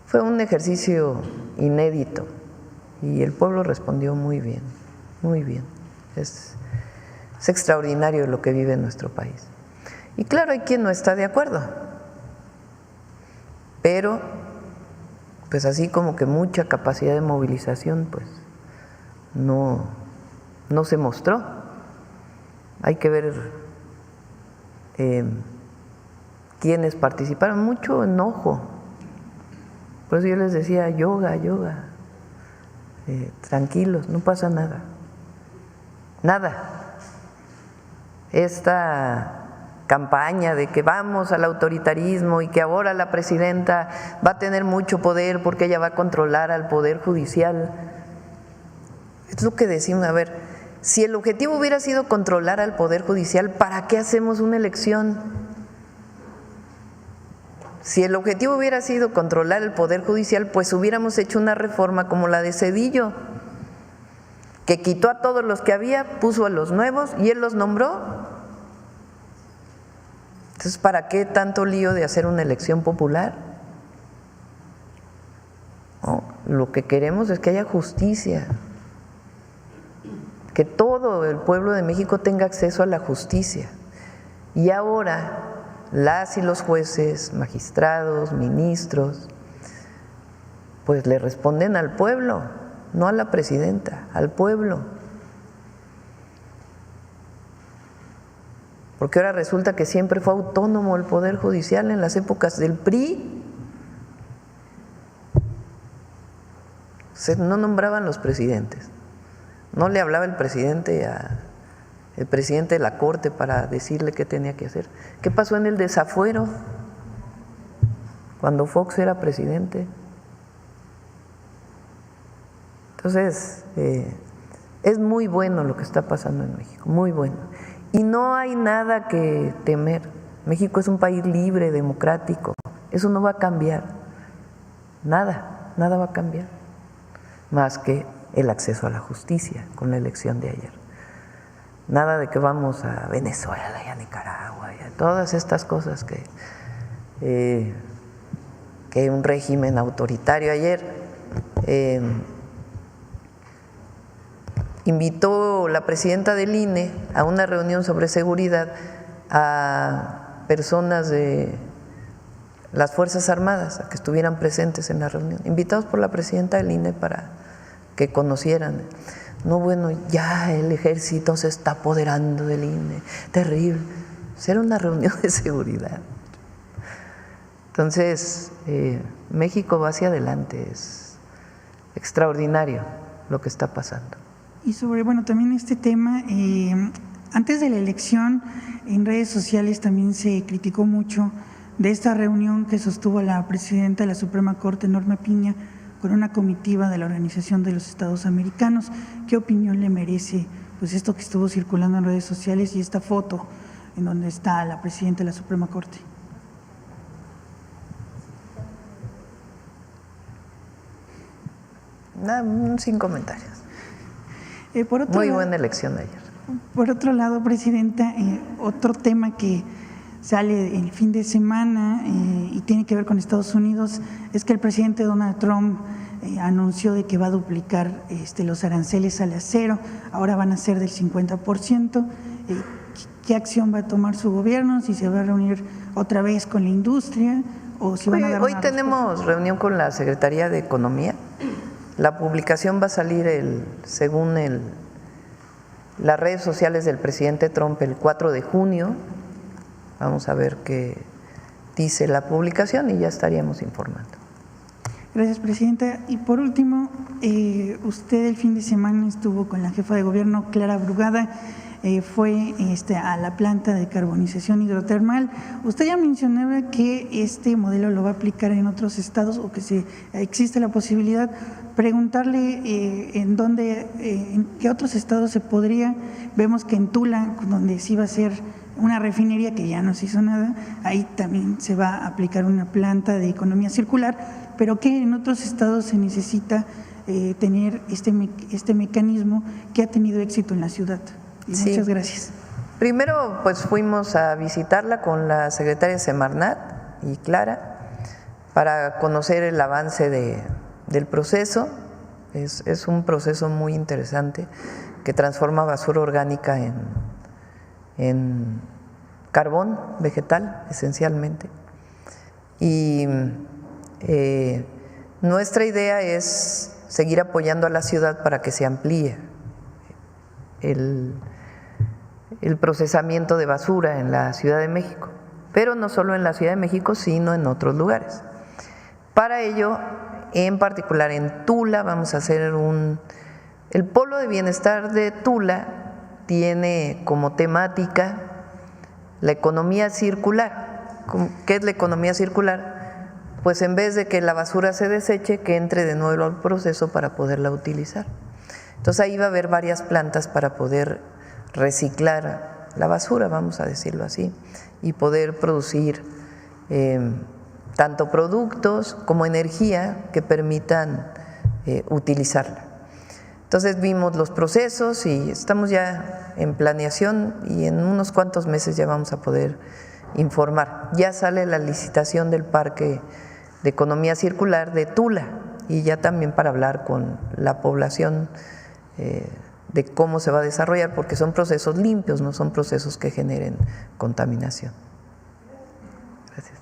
Fue un ejercicio inédito y el pueblo respondió muy bien, muy bien. Es extraordinario lo que vive en nuestro país. Y claro, hay quien no está de acuerdo, pero pues así como que mucha capacidad de movilización pues no se mostró. Hay que ver quienes participaron, mucho enojo. Por eso yo les decía, yoga, tranquilos, no pasa nada, nada. Esta campaña de que vamos al autoritarismo y que ahora la presidenta va a tener mucho poder porque ella va a controlar al Poder Judicial, es lo que decimos. A ver, si el objetivo hubiera sido controlar al Poder Judicial, ¿para qué hacemos una elección? Si el objetivo hubiera sido controlar el Poder Judicial, pues hubiéramos hecho una reforma como la de Zedillo, que quitó a todos los que había, puso a los nuevos y él los nombró. Entonces, ¿para qué tanto lío de hacer una elección popular? No, lo que queremos es que haya justicia, que todo el pueblo de México tenga acceso a la justicia. Y ahora las y los jueces, magistrados, ministros, pues le responden al pueblo, no a la presidenta, al pueblo. Porque ahora resulta que siempre fue autónomo el Poder Judicial en las épocas del PRI. No nombraban los presidentes, no le hablaba el presidente de la Corte para decirle qué tenía que hacer. ¿Qué pasó en el desafuero cuando Fox era presidente? Entonces, es muy bueno lo que está pasando en México, muy bueno. Y no hay nada que temer. México es un país libre, democrático. Eso no va a cambiar. Nada va a cambiar. Más que el acceso a la justicia con la elección de ayer. Nada de que vamos a Venezuela y a Nicaragua y a todas estas cosas que un régimen autoritario. Ayer invitó la presidenta del INE a una reunión sobre seguridad a personas de las Fuerzas Armadas a que estuvieran presentes en la reunión, invitados por la presidenta del INE para que conocieran. No, bueno, ya el ejército se está apoderando del INE, terrible. Era una reunión de seguridad. Entonces, México va hacia adelante, es extraordinario lo que está pasando. Y sobre, también este tema, antes de la elección, en redes sociales también se criticó mucho de esta reunión que sostuvo la presidenta de la Suprema Corte, Norma Piña, con una comitiva de la Organización de los Estados Americanos. ¿Qué opinión le merece esto que estuvo circulando en redes sociales y esta foto en donde está la presidenta de la Suprema Corte? Sin comentarios. Muy buena elección ayer. Por otro lado, presidenta, otro tema que sale el fin de semana y tiene que ver con Estados Unidos es que el presidente Donald Trump anunció de que va a duplicar los aranceles al acero, ahora van a ser del 50%. ¿Qué acción va a tomar su gobierno? ¿Si se va a reunir otra vez con la industria o si van a dar Hoy una tenemos respuesta? reunión con la Secretaría de Economía. La publicación va a salir según las redes sociales del presidente Trump el 4 de junio. Vamos a ver qué dice la publicación y ya estaríamos informando. Gracias, presidenta. Y por último, usted el fin de semana estuvo con la jefa de gobierno, Clara Brugada, fue a la planta de carbonización hidrotermal. Usted ya mencionaba que este modelo lo va a aplicar en otros estados o que existe la posibilidad. Preguntarle en qué otros estados se podría. Vemos que en Tula, donde se iba a hacer una refinería que ya no se hizo nada, ahí también se va a aplicar una planta de economía circular, pero que en otros estados se necesita tener este mecanismo que ha tenido éxito en la ciudad. Y Sí. Muchas gracias. Primero, pues fuimos a visitarla con la secretaria Semarnat y Clara para conocer el avance del proceso. Es un proceso muy interesante que transforma basura orgánica en carbón vegetal, esencialmente. Y nuestra idea es seguir apoyando a la ciudad para que se amplíe el procesamiento de basura en la Ciudad de México. pero no solo en la Ciudad de México, sino en otros lugares. Para ello, en particular en Tula, vamos a hacer el Polo de Bienestar de Tula tiene como temática la economía circular. ¿Qué es la economía circular? Pues en vez de que la basura se deseche, que entre de nuevo al proceso para poderla utilizar. Entonces ahí va a haber varias plantas para poder reciclar la basura, vamos a decirlo así, y poder producir tanto productos como energía que permitan utilizarla. Entonces vimos los procesos y estamos ya en planeación y en unos cuantos meses ya vamos a poder informar. Ya sale la licitación del Parque de Economía Circular de Tula y ya también para hablar con la población de cómo se va a desarrollar, porque son procesos limpios, no son procesos que generen contaminación. Gracias.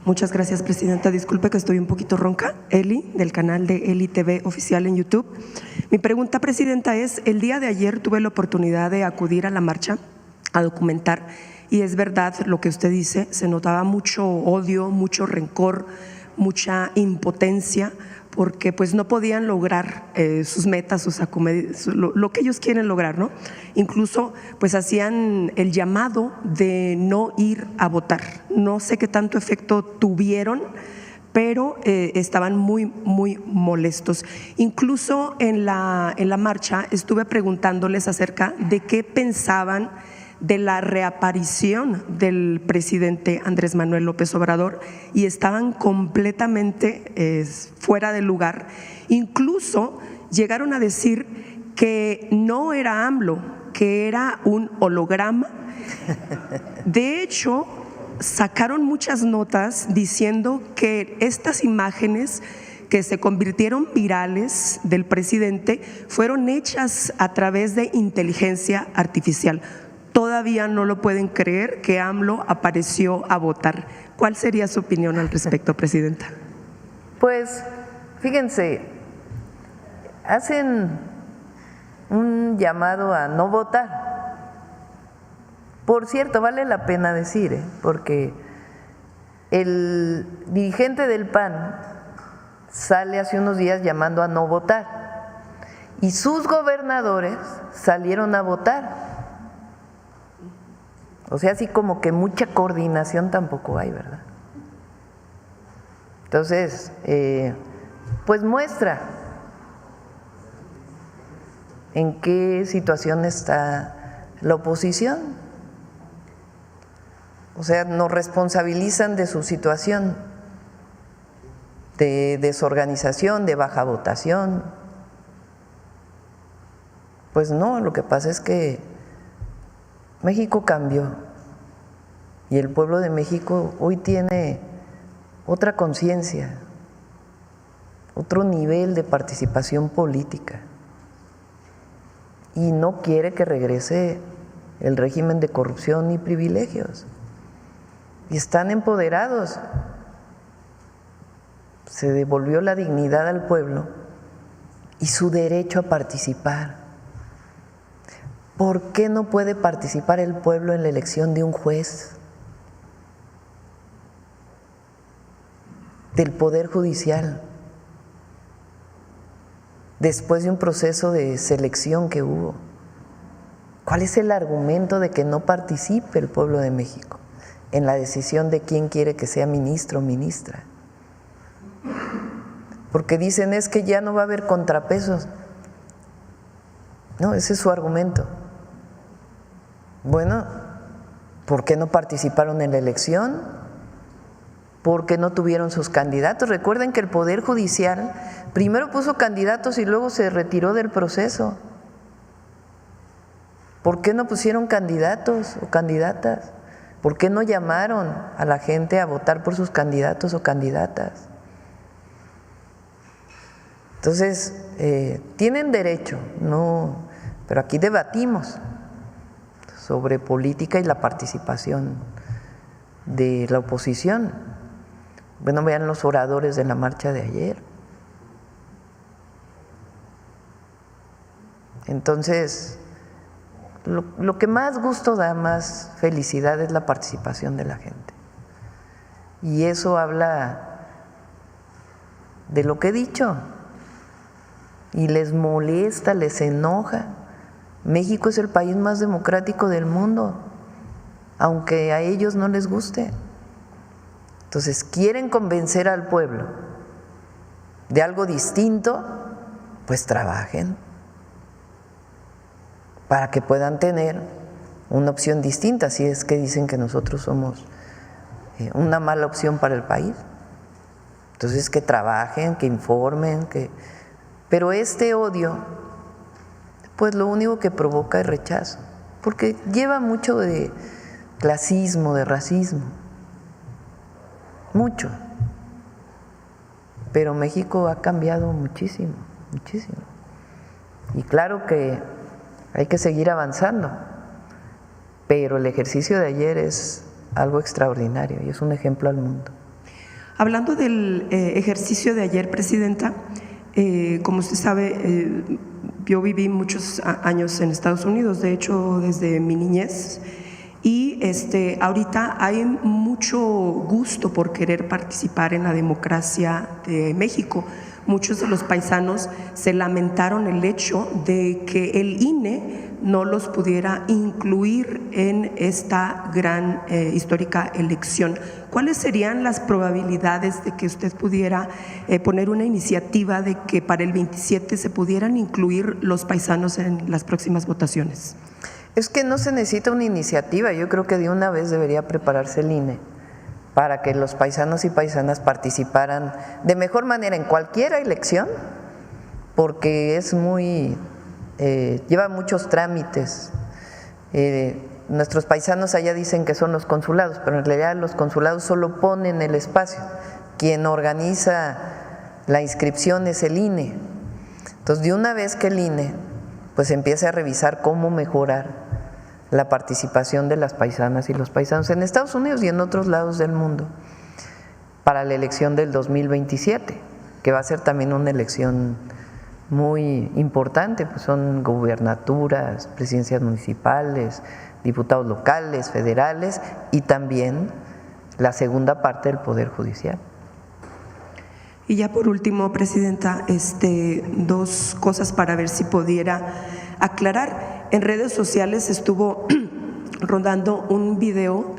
Muchas gracias, Presidenta. Disculpe que estoy un poquito ronca. Eli, del canal de Eli TV Oficial en YouTube. Mi pregunta, Presidenta, es: el día de ayer tuve la oportunidad de acudir a la marcha a documentar, y es verdad lo que usted dice, se notaba mucho odio, mucho rencor, mucha impotencia, porque pues no podían lograr sus metas, lo que ellos quieren lograr, ¿no? Incluso pues hacían el llamado de no ir a votar. No sé qué tanto efecto tuvieron, pero estaban muy, muy molestos. Incluso en la marcha estuve preguntándoles acerca de qué pensaban de la reaparición del presidente Andrés Manuel López Obrador, y estaban completamente fuera de lugar. Incluso llegaron a decir que no era AMLO, que era un holograma. De hecho, sacaron muchas notas diciendo que estas imágenes que se convirtieron virales del presidente fueron hechas a través de inteligencia artificial. Todavía no lo pueden creer que AMLO apareció a votar. ¿Cuál sería su opinión al respecto, Presidenta? Pues fíjense, hacen un llamado a no votar. Por cierto, vale la pena decir, porque el dirigente del PAN sale hace unos días llamando a no votar y sus gobernadores salieron a votar. O sea, así como que mucha coordinación tampoco hay, ¿verdad? Entonces, pues muestra en qué situación está la oposición. O sea, nos responsabilizan de su situación de desorganización, de baja votación. Pues no, lo que pasa es que México cambió y el pueblo de México hoy tiene otra conciencia, otro nivel de participación política y no quiere que regrese el régimen de corrupción y privilegios. Y están empoderados. Se devolvió la dignidad al pueblo y su derecho a participar. ¿Por qué no puede participar el pueblo en la elección de un juez, del Poder Judicial, después de un proceso de selección que hubo? ¿Cuál es el argumento de que no participe el pueblo de México en la decisión de quién quiere que sea ministro o ministra? Porque dicen es que ya no va a haber contrapesos. No, ese es su argumento. Bueno, ¿por qué no participaron en la elección? ¿Por qué no tuvieron sus candidatos? Recuerden que el Poder Judicial primero puso candidatos y luego se retiró del proceso. ¿Por qué no pusieron candidatos o candidatas? ¿Por qué no llamaron a la gente a votar por sus candidatos o candidatas? Entonces, tienen derecho, no, pero aquí debatimos sobre política y la participación de la oposición. Bueno, vean los oradores de la marcha de ayer. Entonces, lo que más gusto da, más felicidad es la participación de la gente. Y eso habla de lo que he dicho. Y les molesta, les enoja. México es el país más democrático del mundo, aunque a ellos no les guste. Entonces, quieren convencer al pueblo de algo distinto, pues trabajen para que puedan tener una opción distinta, si es que dicen que nosotros somos una mala opción para el país. Entonces, que trabajen, que informen, pero este odio, pues lo único que provoca es rechazo, porque lleva mucho de clasismo, de racismo, mucho. Pero México ha cambiado muchísimo, muchísimo. Y claro que hay que seguir avanzando, pero el ejercicio de ayer es algo extraordinario y es un ejemplo al mundo. Hablando del ejercicio de ayer, Presidenta, como usted sabe, yo viví muchos años en Estados Unidos, de hecho desde mi niñez, y ahorita hay mucho gusto por querer participar en la democracia de México. Muchos de los paisanos se lamentaron el hecho de que el INE no los pudiera incluir en esta gran histórica elección. ¿Cuáles serían las probabilidades de que usted pudiera poner una iniciativa de que para el 27 se pudieran incluir los paisanos en las próximas votaciones? Es que no se necesita una iniciativa, yo creo que de una vez debería prepararse el INE para que los paisanos y paisanas participaran de mejor manera en cualquier elección, porque es lleva muchos trámites. Nuestros paisanos allá dicen que son los consulados, pero en realidad los consulados solo ponen el espacio. Quien organiza la inscripción es el INE. Entonces, de una vez que el INE pues empiece a revisar cómo mejorar la participación de las paisanas y los paisanos en Estados Unidos y en otros lados del mundo para la elección del 2027, que va a ser también una elección muy importante, pues son gubernaturas, presidencias municipales, diputados locales, federales y también la segunda parte del Poder Judicial. Y ya por último, Presidenta, dos cosas para ver si pudiera aclarar. En redes sociales estuvo rodando un video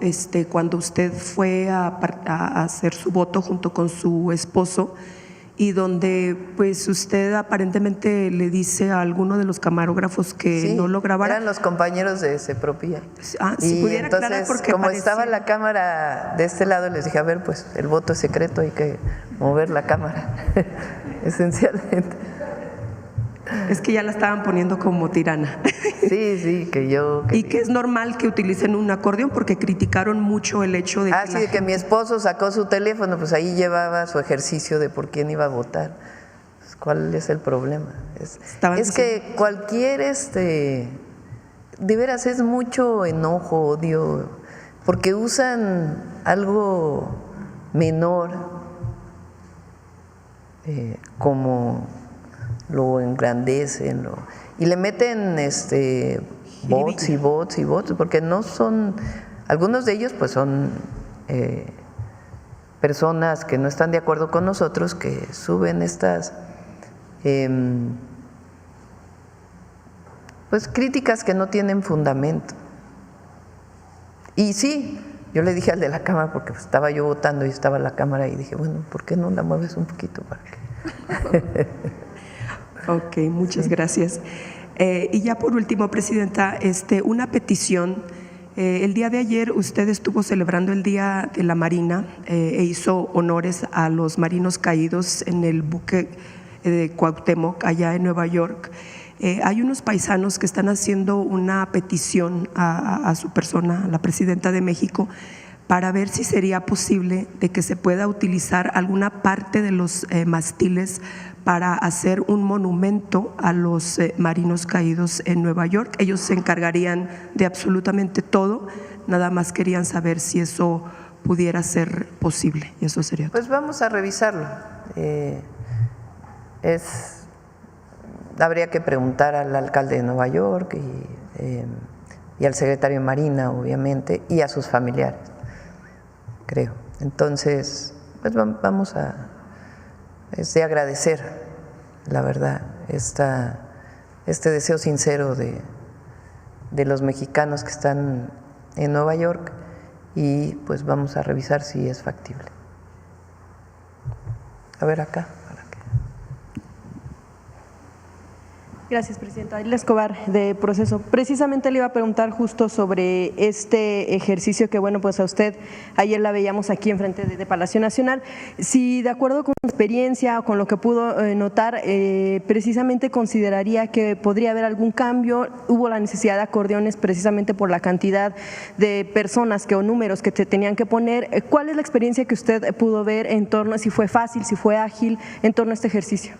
cuando usted fue a hacer su voto junto con su esposo y donde pues usted aparentemente le dice a alguno de los camarógrafos que sí, no lo grabara. Eran los compañeros de Sepropía. Si pudiera entonces, aclarar porque como parecía... estaba la cámara de este lado, les dije, a ver, pues el voto es secreto, hay que mover la cámara, esencialmente. Es que ya la estaban poniendo como tirana. Sí, que yo… Y que es normal que utilicen un acordeón porque criticaron mucho el hecho de sí, que mi esposo sacó su teléfono, pues ahí llevaba su ejercicio de por quién iba a votar. Pues, ¿cuál es el problema? Es que cualquier, de veras es mucho enojo, odio, porque usan algo menor como… lo engrandecen y le meten bots y bots y bots, porque no son, algunos de ellos pues son personas que no están de acuerdo con nosotros, que suben estas pues críticas que no tienen fundamento. Y sí, yo le dije al de la cámara, porque pues estaba yo votando y estaba la cámara, y dije, bueno, ¿por qué no la mueves un poquito para que… Ok, muchas gracias. Y ya por último, Presidenta, una petición. El día de ayer usted estuvo celebrando el Día de la Marina e hizo honores a los marinos caídos en el buque de Cuauhtémoc, allá en Nueva York. Hay unos paisanos que están haciendo una petición a su persona, a la Presidenta de México, para ver si sería posible de que se pueda utilizar alguna parte de los mástiles para hacer un monumento a los marinos caídos en Nueva York. Ellos se encargarían de absolutamente todo, nada más querían saber si eso pudiera ser posible, y eso sería todo. Pues vamos a revisarlo. Habría que preguntar al alcalde de Nueva York y y al secretario de Marina, obviamente, y a sus familiares, creo. Entonces, pues vamos a agradecer, la verdad, este deseo sincero de los mexicanos que están en Nueva York, y pues vamos a revisar si es factible. A ver acá. Gracias, presidenta. Aila Escobar, de Proceso. Precisamente le iba a preguntar justo sobre este ejercicio que, bueno, pues a usted ayer la veíamos aquí enfrente de Palacio Nacional. Si de acuerdo con su experiencia o con lo que pudo notar, precisamente consideraría que podría haber algún cambio, hubo la necesidad de acordeones precisamente por la cantidad de personas o números que tenían que poner. ¿Cuál es la experiencia que usted pudo ver en torno, si fue fácil, si fue ágil, en torno a este ejercicio?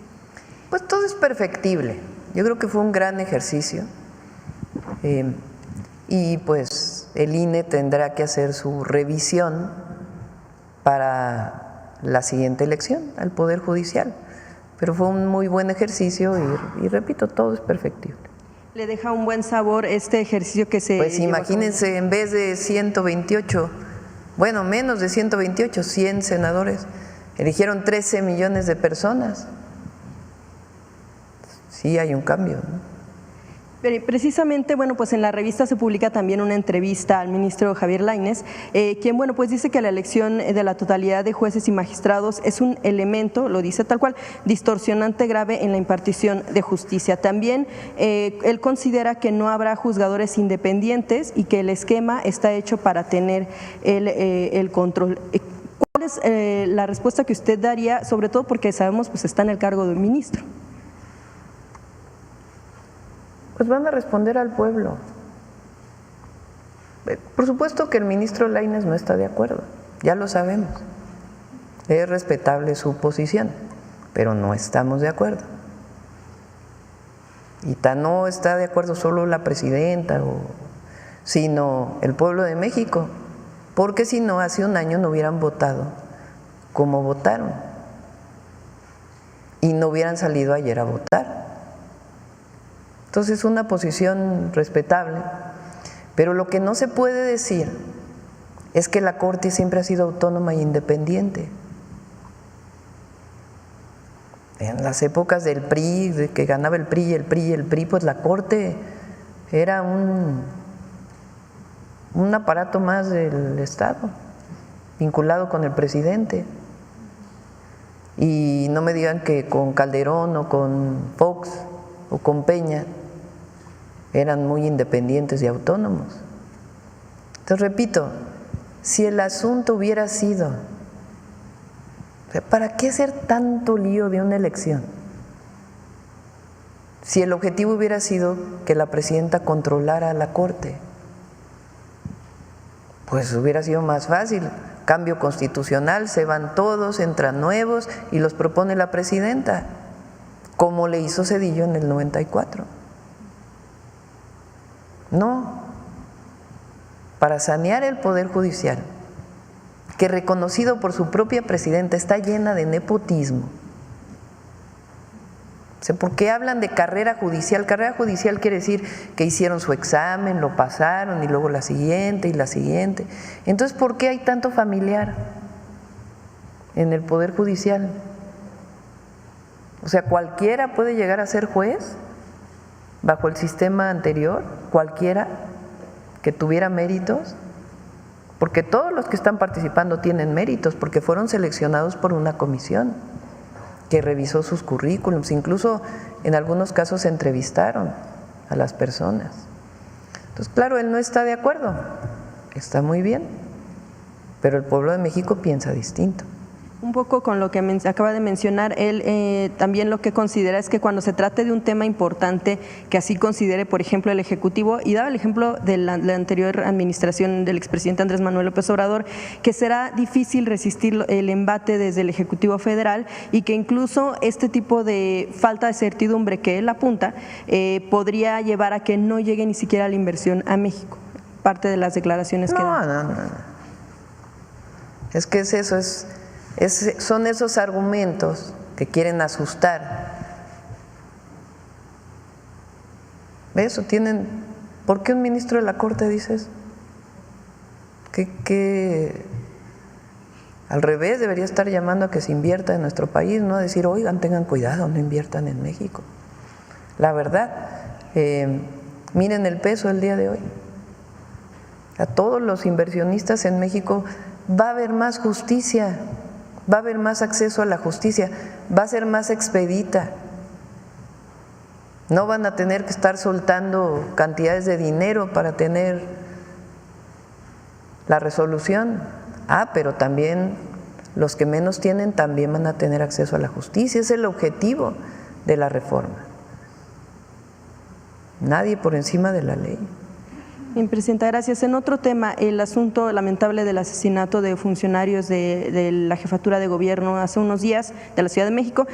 Pues todo es perfectible. Yo creo que fue un gran ejercicio y pues el INE tendrá que hacer su revisión para la siguiente elección al Poder Judicial, pero fue un muy buen ejercicio y repito, todo es perfectible. ¿Le deja un buen sabor este ejercicio que se… Pues imagínense, en vez de 128, bueno, menos de 128, 100 senadores, eligieron 13 millones de personas. Sí hay un cambio, ¿no? Pero precisamente, bueno, pues en la revista se publica también una entrevista al ministro Javier Lainez, quien, bueno, pues dice que la elección de la totalidad de jueces y magistrados es un elemento, lo dice tal cual, distorsionante grave en la impartición de justicia. También él considera que no habrá juzgadores independientes y que el esquema está hecho para tener el control. ¿Cuál es la respuesta que usted daría, sobre todo porque sabemos pues está en el cargo del ministro? Pues van a responder al pueblo. Por supuesto que el ministro Lainez no está de acuerdo, ya lo sabemos. Es respetable su posición, pero no estamos de acuerdo. Y no está de acuerdo solo la presidenta, sino el pueblo de México, porque si no, hace un año no hubieran votado como votaron y no hubieran salido ayer a votar. Entonces, una posición respetable, pero lo que no se puede decir es que la Corte siempre ha sido autónoma e independiente. En las épocas del PRI, de que ganaba el PRI, pues la Corte era un aparato más del Estado, vinculado con el presidente. Y no me digan que con Calderón o con Fox o con Peña eran muy independientes y autónomos. Entonces, repito, si el asunto hubiera sido, ¿para qué hacer tanto lío de una elección? Si el objetivo hubiera sido que la presidenta controlara a la Corte, pues hubiera sido más fácil. Cambio constitucional, se van todos, entran nuevos y los propone la presidenta, como le hizo Zedillo en el 94. No, para sanear el Poder Judicial, que reconocido por su propia presidenta está llena de nepotismo. O sea, ¿por qué hablan de carrera judicial? Carrera judicial quiere decir que hicieron su examen, lo pasaron y luego la siguiente y la siguiente. Entonces, ¿por qué hay tanto familiar en el Poder Judicial? O sea, ¿cualquiera puede llegar a ser juez bajo el sistema anterior? ¿Cualquiera que tuviera méritos? Porque todos los que están participando tienen méritos, porque fueron seleccionados por una comisión que revisó sus currículums, incluso en algunos casos entrevistaron a las personas. Entonces, claro, él no está de acuerdo, está muy bien, pero el pueblo de México piensa distinto. Un poco con lo que acaba de mencionar, él también lo que considera es que cuando se trate de un tema importante, que así considere, por ejemplo, el Ejecutivo, y daba el ejemplo de la anterior administración del expresidente Andrés Manuel López Obrador, que será difícil resistir el embate desde el Ejecutivo Federal y que incluso este tipo de falta de certidumbre que él apunta podría llevar a que no llegue ni siquiera la inversión a México. Parte de las declaraciones que da. No. Es que es eso, son esos argumentos que quieren asustar. Eso, tienen ¿Por qué un ministro de la Corte dice eso? Que al revés debería estar llamando a que se invierta en nuestro país, no a decir, oigan, tengan cuidado, no inviertan en México. La verdad, miren el peso el día de hoy. A todos los inversionistas en México va a haber más justicia, va a haber más acceso a la justicia, va a ser más expedita. No van a tener que estar soltando cantidades de dinero para tener la resolución. Pero también los que menos tienen también van a tener acceso a la justicia. Es el objetivo de la reforma. Nadie por encima de la ley. Bien, Presidenta, gracias. En otro tema, el asunto lamentable del asesinato de funcionarios de la Jefatura de Gobierno hace unos días de la Ciudad de México,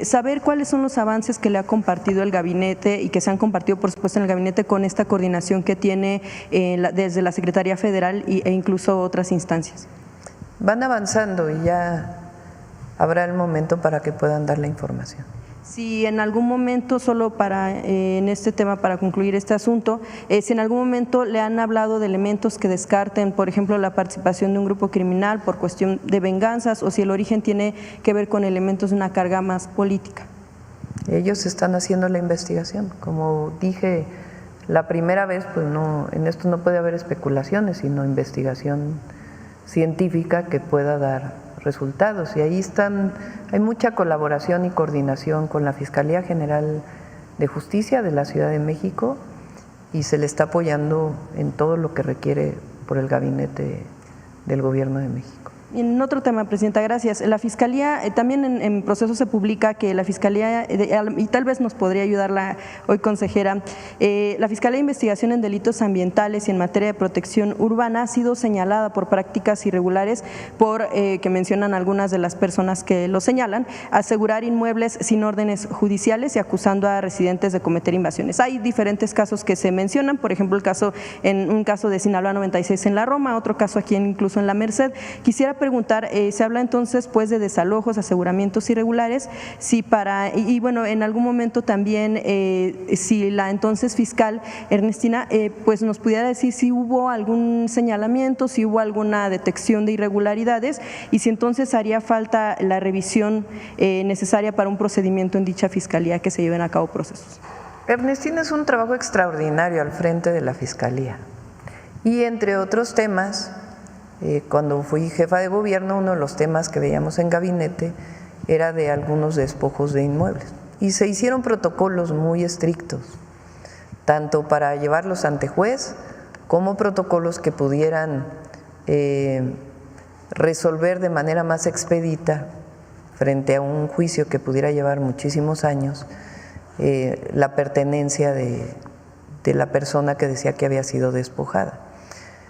saber cuáles son los avances que le ha compartido el gabinete y que se han compartido, por supuesto, en el gabinete con esta coordinación que tiene desde la Secretaría Federal e incluso otras instancias. Van avanzando y ya habrá el momento para que puedan dar la información. Si en algún momento, solo para en este tema, para concluir este asunto, si en algún momento le han hablado de elementos que descarten, por ejemplo, la participación de un grupo criminal por cuestión de venganzas, o si el origen tiene que ver con elementos de una carga más política. Ellos están haciendo la investigación. Como dije la primera vez, pues no, en esto no puede haber especulaciones, sino investigación científica que pueda dar resultados, y ahí hay mucha colaboración y coordinación con la Fiscalía General de Justicia de la Ciudad de México, y se le está apoyando en todo lo que requiere por el gabinete del Gobierno de México. En otro tema, Presidenta, gracias. La Fiscalía, también en proceso se publica que la Fiscalía, y tal vez nos podría ayudar hoy consejera, la Fiscalía de Investigación en Delitos Ambientales y en materia de protección urbana ha sido señalada por prácticas irregulares que mencionan algunas de las personas que lo señalan, asegurar inmuebles sin órdenes judiciales y acusando a residentes de cometer invasiones. Hay diferentes casos que se mencionan, por ejemplo, un caso de Sinaloa 96 en la Roma, otro caso aquí incluso en la Merced. Quisiera preguntar, se habla entonces pues de desalojos, aseguramientos irregulares, y bueno, en algún momento también si la entonces fiscal Ernestina pues nos pudiera decir si hubo algún señalamiento, si hubo alguna detección de irregularidades y si entonces haría falta la revisión necesaria para un procedimiento en dicha fiscalía que se lleven a cabo procesos. Ernestina es un trabajo extraordinario al frente de la Fiscalía, y entre otros temas, cuando fui jefa de gobierno, uno de los temas que veíamos en gabinete era de algunos despojos de inmuebles, y se hicieron protocolos muy estrictos, tanto para llevarlos ante juez como protocolos que pudieran resolver de manera más expedita frente a un juicio que pudiera llevar muchísimos años la pertenencia de la persona que decía que había sido despojada.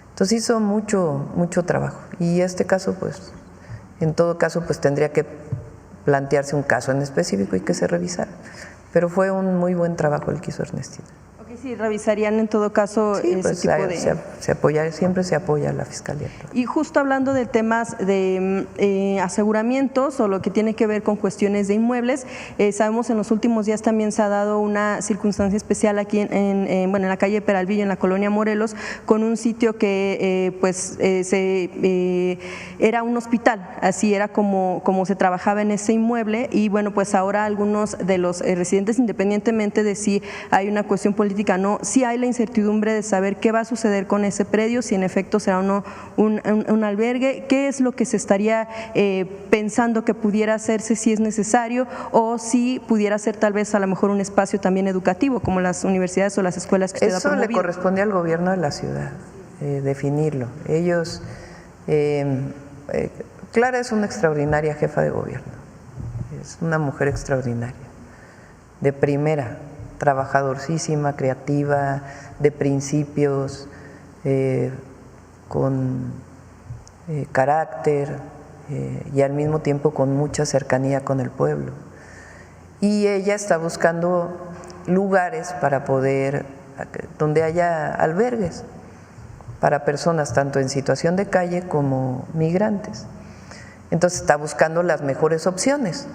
Entonces hizo mucho trabajo, y este caso pues en todo caso pues tendría que plantearse un caso en específico y que se revisara, pero fue un muy buen trabajo el que hizo Ernestina. Sí, revisarían en todo caso sí, ese pues tipo de… siempre se apoya a la Fiscalía. Y justo hablando de temas de aseguramientos o lo que tiene que ver con cuestiones de inmuebles, sabemos en los últimos días también se ha dado una circunstancia especial aquí en la calle Peralvillo, en la colonia Morelos, con un sitio que era un hospital, así era como se trabajaba en ese inmueble, y bueno, pues ahora algunos de los residentes, independientemente de si hay una cuestión política, no, sí hay la incertidumbre de saber qué va a suceder con ese predio, si en efecto será o no un albergue, qué es lo que se estaría pensando que pudiera hacerse si es necesario, o si pudiera ser tal vez a lo mejor un espacio también educativo, como las universidades o las escuelas que usted ha promovido. Eso le corresponde al gobierno de la ciudad, definirlo. Ellos, Clara es una extraordinaria jefa de gobierno, es una mujer extraordinaria, de primera, trabajadorcísima, creativa, de principios, con carácter y al mismo tiempo con mucha cercanía con el pueblo. Y ella está buscando lugares para poder, donde haya albergues para personas tanto en situación de calle como migrantes. Entonces está buscando las mejores opciones.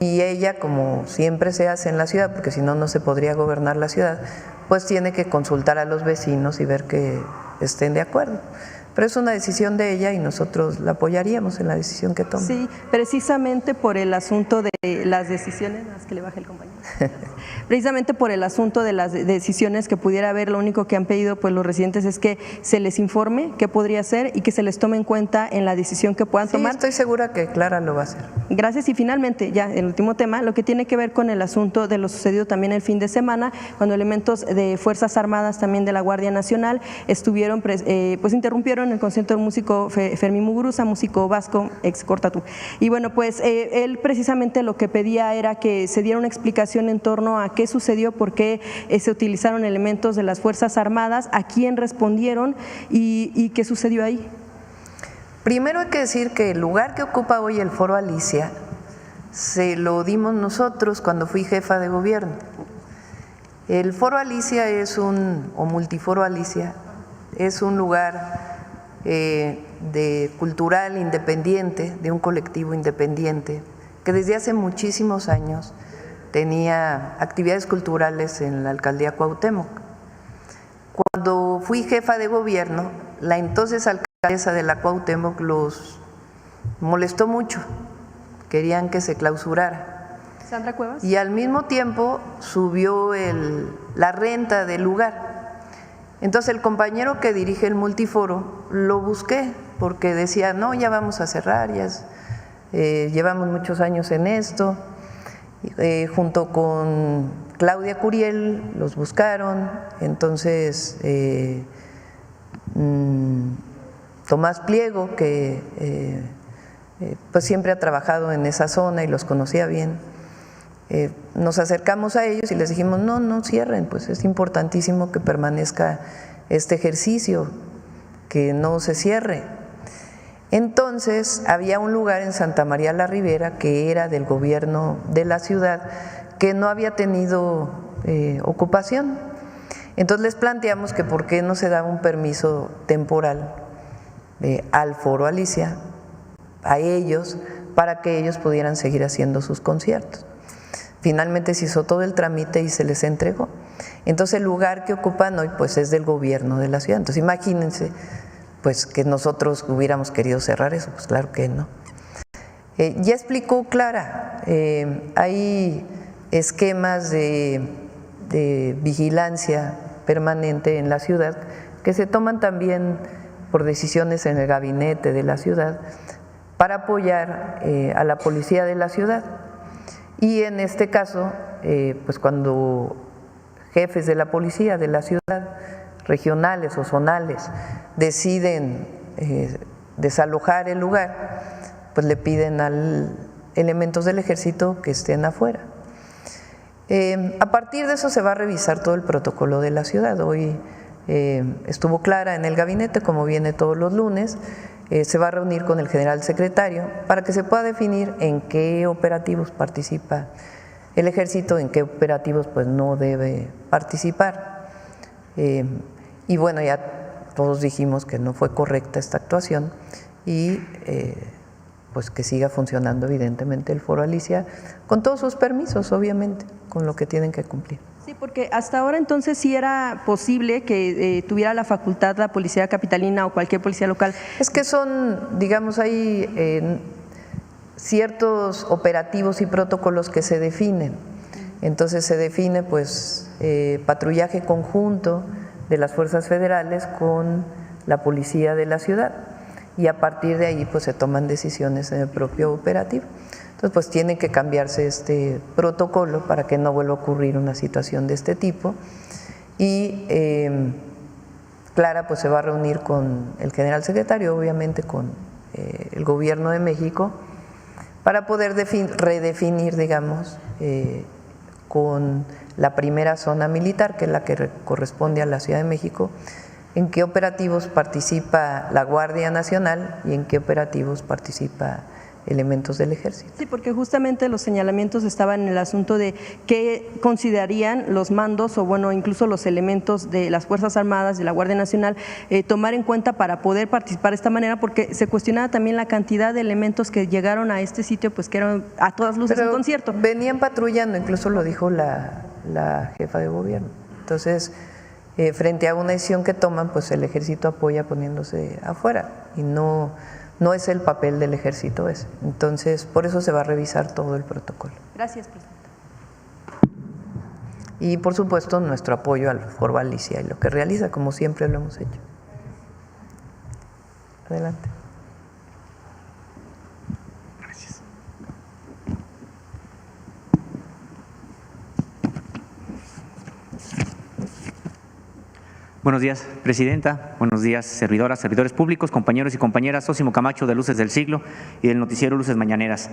Y ella, como siempre se hace en la ciudad, porque si no, no se podría gobernar la ciudad, pues tiene que consultar a los vecinos y ver que estén de acuerdo. Pero es una decisión de ella y nosotros la apoyaríamos en la decisión que tome. Sí, precisamente por el asunto de las decisiones, más que le baje el compañero. Precisamente por el asunto de las decisiones que pudiera haber, lo único que han pedido pues los residentes es que se les informe qué podría ser y que se les tome en cuenta en la decisión que puedan tomar. Estoy segura que Clara lo va a hacer. Gracias. Y finalmente, ya el último tema, lo que tiene que ver con el asunto de lo sucedido también el fin de semana, cuando elementos de Fuerzas Armadas, también de la Guardia Nacional, estuvieron, pues interrumpieron el concierto del músico Fermín Muguruza, músico vasco, ex Cortatú. Y bueno, pues él precisamente lo que pedía era que se diera una explicación en torno a qué sucedió, por qué se utilizaron elementos de las Fuerzas Armadas, a quién respondieron y qué sucedió ahí. Primero hay que decir que el lugar que ocupa hoy el Foro Alicia se lo dimos nosotros cuando fui jefa de gobierno. El Foro Alicia o Multiforo Alicia, es un lugar de cultural independiente, de un colectivo independiente, que desde hace muchísimos años tenía actividades culturales en la alcaldía Cuauhtémoc. Cuando fui jefa de gobierno, la entonces alcaldesa de la Cuauhtémoc los molestó mucho, querían que se clausurara. ¿Sandra Cuevas? Y al mismo tiempo subió la renta del lugar. Entonces el compañero que dirige el multiforo lo busqué porque decía, no, ya vamos a cerrar, ya llevamos muchos años en esto. Junto con Claudia Curiel los buscaron, entonces Tomás Pliego, que pues siempre ha trabajado en esa zona y los conocía bien, nos acercamos a ellos y les dijimos, no cierren, pues es importantísimo que permanezca este ejercicio, que no se cierre. Entonces había un lugar en Santa María la Ribera que era del gobierno de la ciudad que no había tenido ocupación. Entonces les planteamos que por qué no se daba un permiso temporal al Foro Alicia, a ellos, para que ellos pudieran seguir haciendo sus conciertos. Finalmente se hizo todo el trámite y se les entregó. Entonces el lugar que ocupan hoy pues es del gobierno de la ciudad. Entonces imagínense pues que nosotros hubiéramos querido cerrar eso, pues claro que no. Ya explicó Clara, hay esquemas de vigilancia permanente en la ciudad que se toman también por decisiones en el gabinete de la ciudad para apoyar a la policía de la ciudad. Y en este caso, pues cuando jefes de la policía de la ciudad, regionales o zonales, deciden desalojar el lugar, pues le piden a elementos del ejército que estén afuera. A partir de eso se va a revisar todo el protocolo de la ciudad. Hoy estuvo Clara en el gabinete, como viene todos los lunes, se va a reunir con el general secretario para que se pueda definir en qué operativos participa el ejército, en qué operativos pues no debe participar. Y bueno, ya todos dijimos que no fue correcta esta actuación y pues que siga funcionando evidentemente el Foro Alicia con todos sus permisos, obviamente, con lo que tienen que cumplir. Sí, porque hasta ahora entonces sí era posible que tuviera la facultad la policía capitalina o cualquier policía local. Es que son, digamos, hay ciertos operativos y protocolos que se definen. Entonces se define pues patrullaje conjunto de las fuerzas federales con la policía de la ciudad y a partir de ahí pues se toman decisiones en el propio operativo. Entonces pues tiene que cambiarse este protocolo para que no vuelva a ocurrir una situación de este tipo y Clara pues se va a reunir con el general secretario, obviamente con el gobierno de México, para poder redefinir, digamos, con la primera zona militar, que es la que corresponde a la Ciudad de México, en qué operativos participa la Guardia Nacional y en qué operativos participa elementos del ejército. Sí, porque justamente los señalamientos estaban en el asunto de qué considerarían los mandos o bueno, incluso los elementos de las Fuerzas Armadas, de la Guardia Nacional, tomar en cuenta para poder participar de esta manera, porque se cuestionaba también la cantidad de elementos que llegaron a este sitio, pues que eran a todas luces un concierto. Venían patrullando, incluso lo dijo la jefa de gobierno. Entonces, frente a una decisión que toman, pues el ejército apoya poniéndose afuera y no es el papel del ejército ese. Entonces, por eso se va a revisar todo el protocolo. Gracias, presidenta. Y, por supuesto, nuestro apoyo al Foro Alicia y lo que realiza, como siempre lo hemos hecho. Adelante. Gracias. Buenos días, presidenta. Buenos días, servidoras, servidores públicos, compañeros y compañeras. Sósimo Camacho, de Luces del Siglo y del noticiero Luces Mañaneras.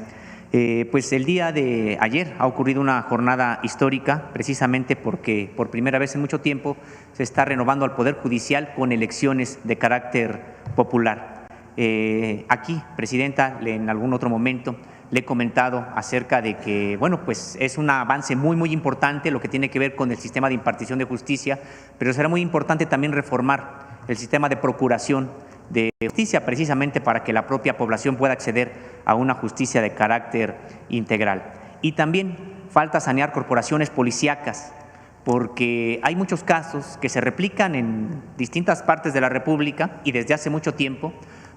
Pues el día de ayer ha ocurrido una jornada histórica, precisamente porque por primera vez en mucho tiempo se está renovando al Poder Judicial con elecciones de carácter popular. Aquí, presidenta, en algún otro momento le he comentado acerca de que, bueno, pues es un avance muy importante lo que tiene que ver con el sistema de impartición de justicia, pero será muy importante también reformar el sistema de procuración de justicia, precisamente para que la propia población pueda acceder a una justicia de carácter integral. Y también falta sanear corporaciones policíacas, porque hay muchos casos que se replican en distintas partes de la República y desde hace mucho tiempo,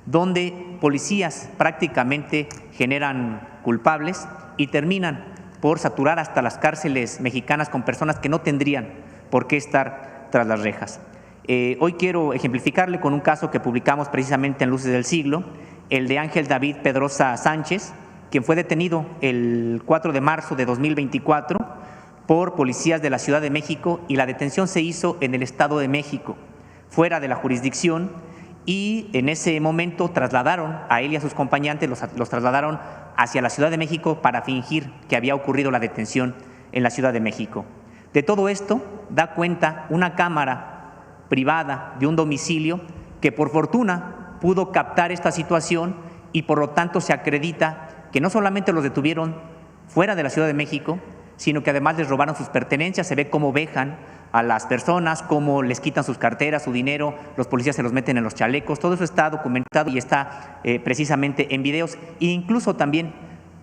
donde policías prácticamente generan culpables y terminan por saturar hasta las cárceles mexicanas con personas que no tendrían por qué estar tras las rejas. Hoy quiero ejemplificarle con un caso que publicamos precisamente en Luces del Siglo, el de Ángel David Pedrosa Sánchez, quien fue detenido el 4 de marzo de 2024 por policías de la Ciudad de México, y la detención se hizo en el Estado de México, fuera de la jurisdicción. Y en ese momento trasladaron a él y a sus acompañantes, los trasladaron hacia la Ciudad de México para fingir que había ocurrido la detención en la Ciudad de México. De todo esto da cuenta una cámara privada de un domicilio que por fortuna pudo captar esta situación, y por lo tanto se acredita que no solamente los detuvieron fuera de la Ciudad de México, sino que además les robaron sus pertenencias. Se ve cómo vejan a las personas, cómo les quitan sus carteras, su dinero, los policías se los meten en los chalecos. Todo eso está documentado y está precisamente en videos, e incluso también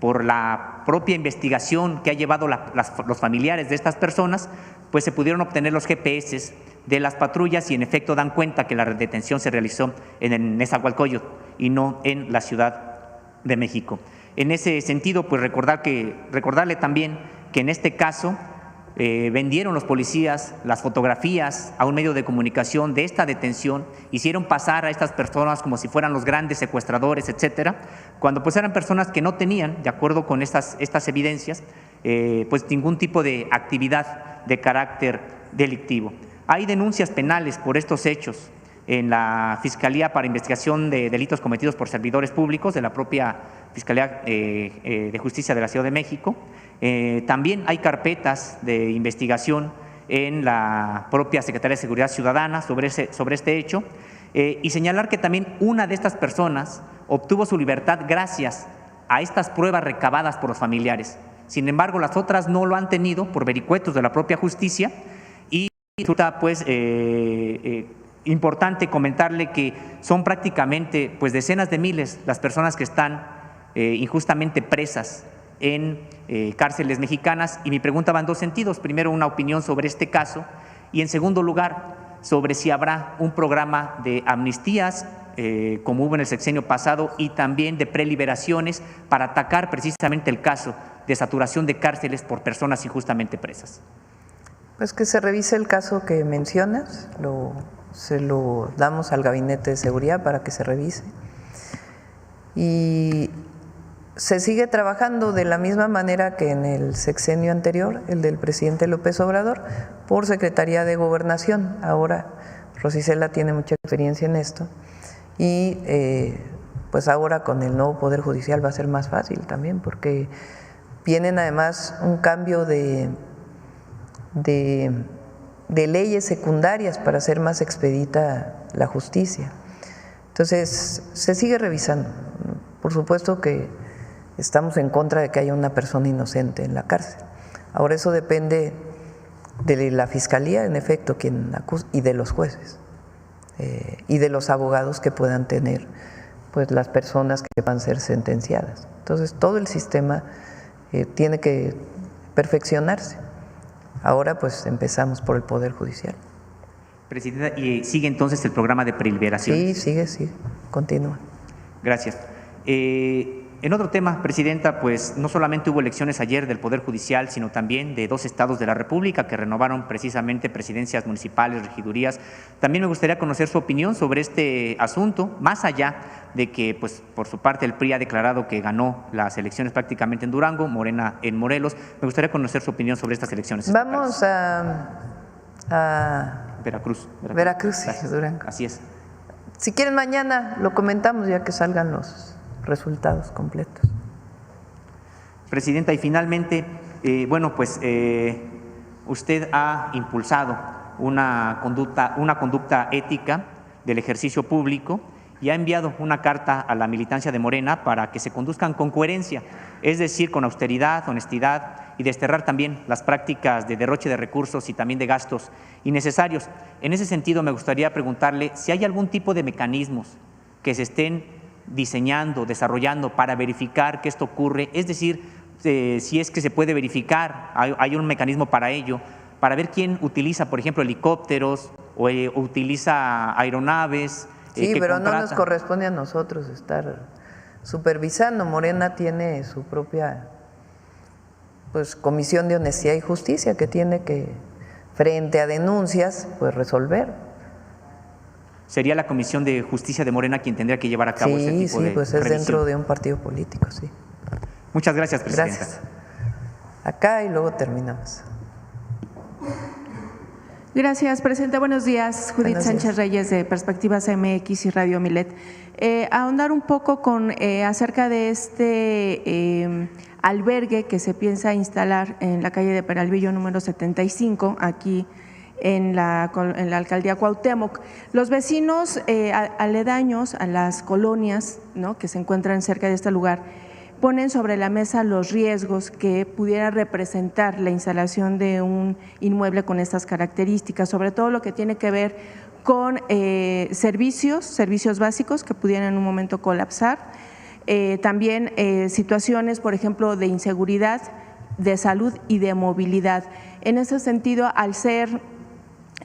por la propia investigación que ha llevado los familiares de estas personas, pues se pudieron obtener los GPS de las patrullas y en efecto dan cuenta que la detención se realizó en Nezahualcóyotl y no en la Ciudad de México. En ese sentido, pues recordarle también que en este caso vendieron los policías las fotografías a un medio de comunicación de esta detención, hicieron pasar a estas personas como si fueran los grandes secuestradores, etcétera, cuando pues eran personas que no tenían, de acuerdo con estas evidencias, pues ningún tipo de actividad de carácter delictivo. Hay denuncias penales por estos hechos en la Fiscalía para Investigación de Delitos Cometidos por Servidores Públicos de la propia Fiscalía de Justicia de la Ciudad de México. También hay carpetas de investigación en la propia Secretaría de Seguridad Ciudadana sobre este hecho, y señalar que también una de estas personas obtuvo su libertad gracias a estas pruebas recabadas por los familiares. Sin embargo, las otras no lo han tenido por vericuetos de la propia justicia, y resulta pues importante comentarle que son prácticamente pues decenas de miles las personas que están injustamente presas en cárceles mexicanas, y mi pregunta va en dos sentidos. Primero, una opinión sobre este caso, y en segundo lugar, sobre si habrá un programa de amnistías como hubo en el sexenio pasado, y también de preliberaciones para atacar precisamente el caso de saturación de cárceles por personas injustamente presas. Pues que se revise el caso que mencionas, se lo damos al Gabinete de Seguridad para que se revise. Y se sigue trabajando de la misma manera que en el sexenio anterior, el del presidente López Obrador, por Secretaría de Gobernación. Ahora Rosicela tiene mucha experiencia en esto, y pues ahora con el nuevo Poder Judicial va a ser más fácil también, porque vienen además un cambio de leyes secundarias para hacer más expedita la justicia. Entonces, se sigue revisando. Por supuesto que estamos en contra de que haya una persona inocente en la cárcel. Ahora eso depende de la Fiscalía, en efecto, quien acusa, y de los jueces, y de los abogados que puedan tener pues las personas que van a ser sentenciadas. Entonces todo el sistema tiene que perfeccionarse. Ahora pues empezamos por el Poder Judicial. Presidenta, ¿y sigue entonces el programa de preliberación? Sí, sigue, continúa. Gracias. En otro tema, Presidenta, pues no solamente hubo elecciones ayer del Poder Judicial, sino también de 2 estados de la República que renovaron precisamente presidencias municipales, regidurías. También me gustaría conocer su opinión sobre este asunto, más allá de que, pues, por su parte, el PRI ha declarado que ganó las elecciones prácticamente en Durango, Morena en Morelos. Me gustaría conocer su opinión sobre estas elecciones. Vamos a Veracruz, sí, Durango. Así es. Si quieren mañana lo comentamos ya que salgan los resultados completos. Presidenta, y finalmente, usted ha impulsado una conducta ética del ejercicio público y ha enviado una carta a la militancia de Morena para que se conduzcan con coherencia, es decir, con austeridad, honestidad y desterrar también las prácticas de derroche de recursos y también de gastos innecesarios. En ese sentido, me gustaría preguntarle si hay algún tipo de mecanismos que se estén diseñando, desarrollando para verificar que esto ocurre, es decir, si es que se puede verificar, hay un mecanismo para ello, para ver quién utiliza, por ejemplo, helicópteros o utiliza aeronaves. Sí, pero no nos corresponde a nosotros estar supervisando. Morena tiene su propia Comisión de Honestidad y Justicia que tiene que, frente a denuncias, pues resolver. ¿Sería la Comisión de Justicia de Morena quien tendría que llevar a cabo ese tipo de pues es revisión? dentro de un partido político, sí. Muchas gracias, Presidenta. Gracias. Acá y luego terminamos. Gracias, Presidenta. Buenos días. Judith Sánchez Reyes, de Perspectivas MX y Radio Milet. Ahondar un poco acerca de este albergue que se piensa instalar en la calle de Peralvillo número 75, aquí en la alcaldía Cuauhtémoc. Los vecinos aledaños a las colonias, ¿no?, que se encuentran cerca de este lugar, ponen sobre la mesa los riesgos que pudiera representar la instalación de un inmueble con estas características, sobre todo lo que tiene que ver con servicios básicos que pudieran en un momento colapsar, también situaciones, por ejemplo, de inseguridad, de salud y de movilidad. En ese sentido, al ser,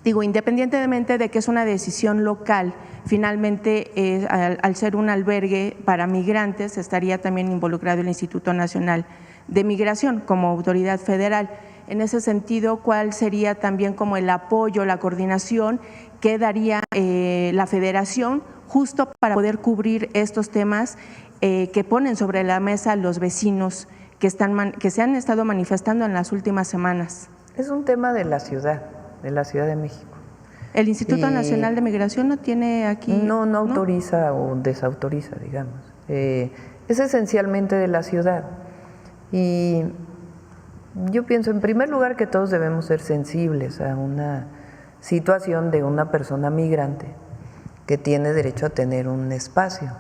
independientemente de que es una decisión local, finalmente al ser un albergue para migrantes estaría también involucrado el Instituto Nacional de Migración como autoridad federal. En ese sentido, ¿cuál sería también como el apoyo, la coordinación que daría la federación justo para poder cubrir estos temas que ponen sobre la mesa los vecinos que se han estado manifestando en las últimas semanas? Es un tema de la Ciudad de México. ¿El Instituto Nacional de Migración no tiene aquí? No autoriza o desautoriza, digamos. Es esencialmente de la ciudad. Y yo pienso, en primer lugar, que todos debemos ser sensibles a una situación de una persona migrante que tiene derecho a tener un espacio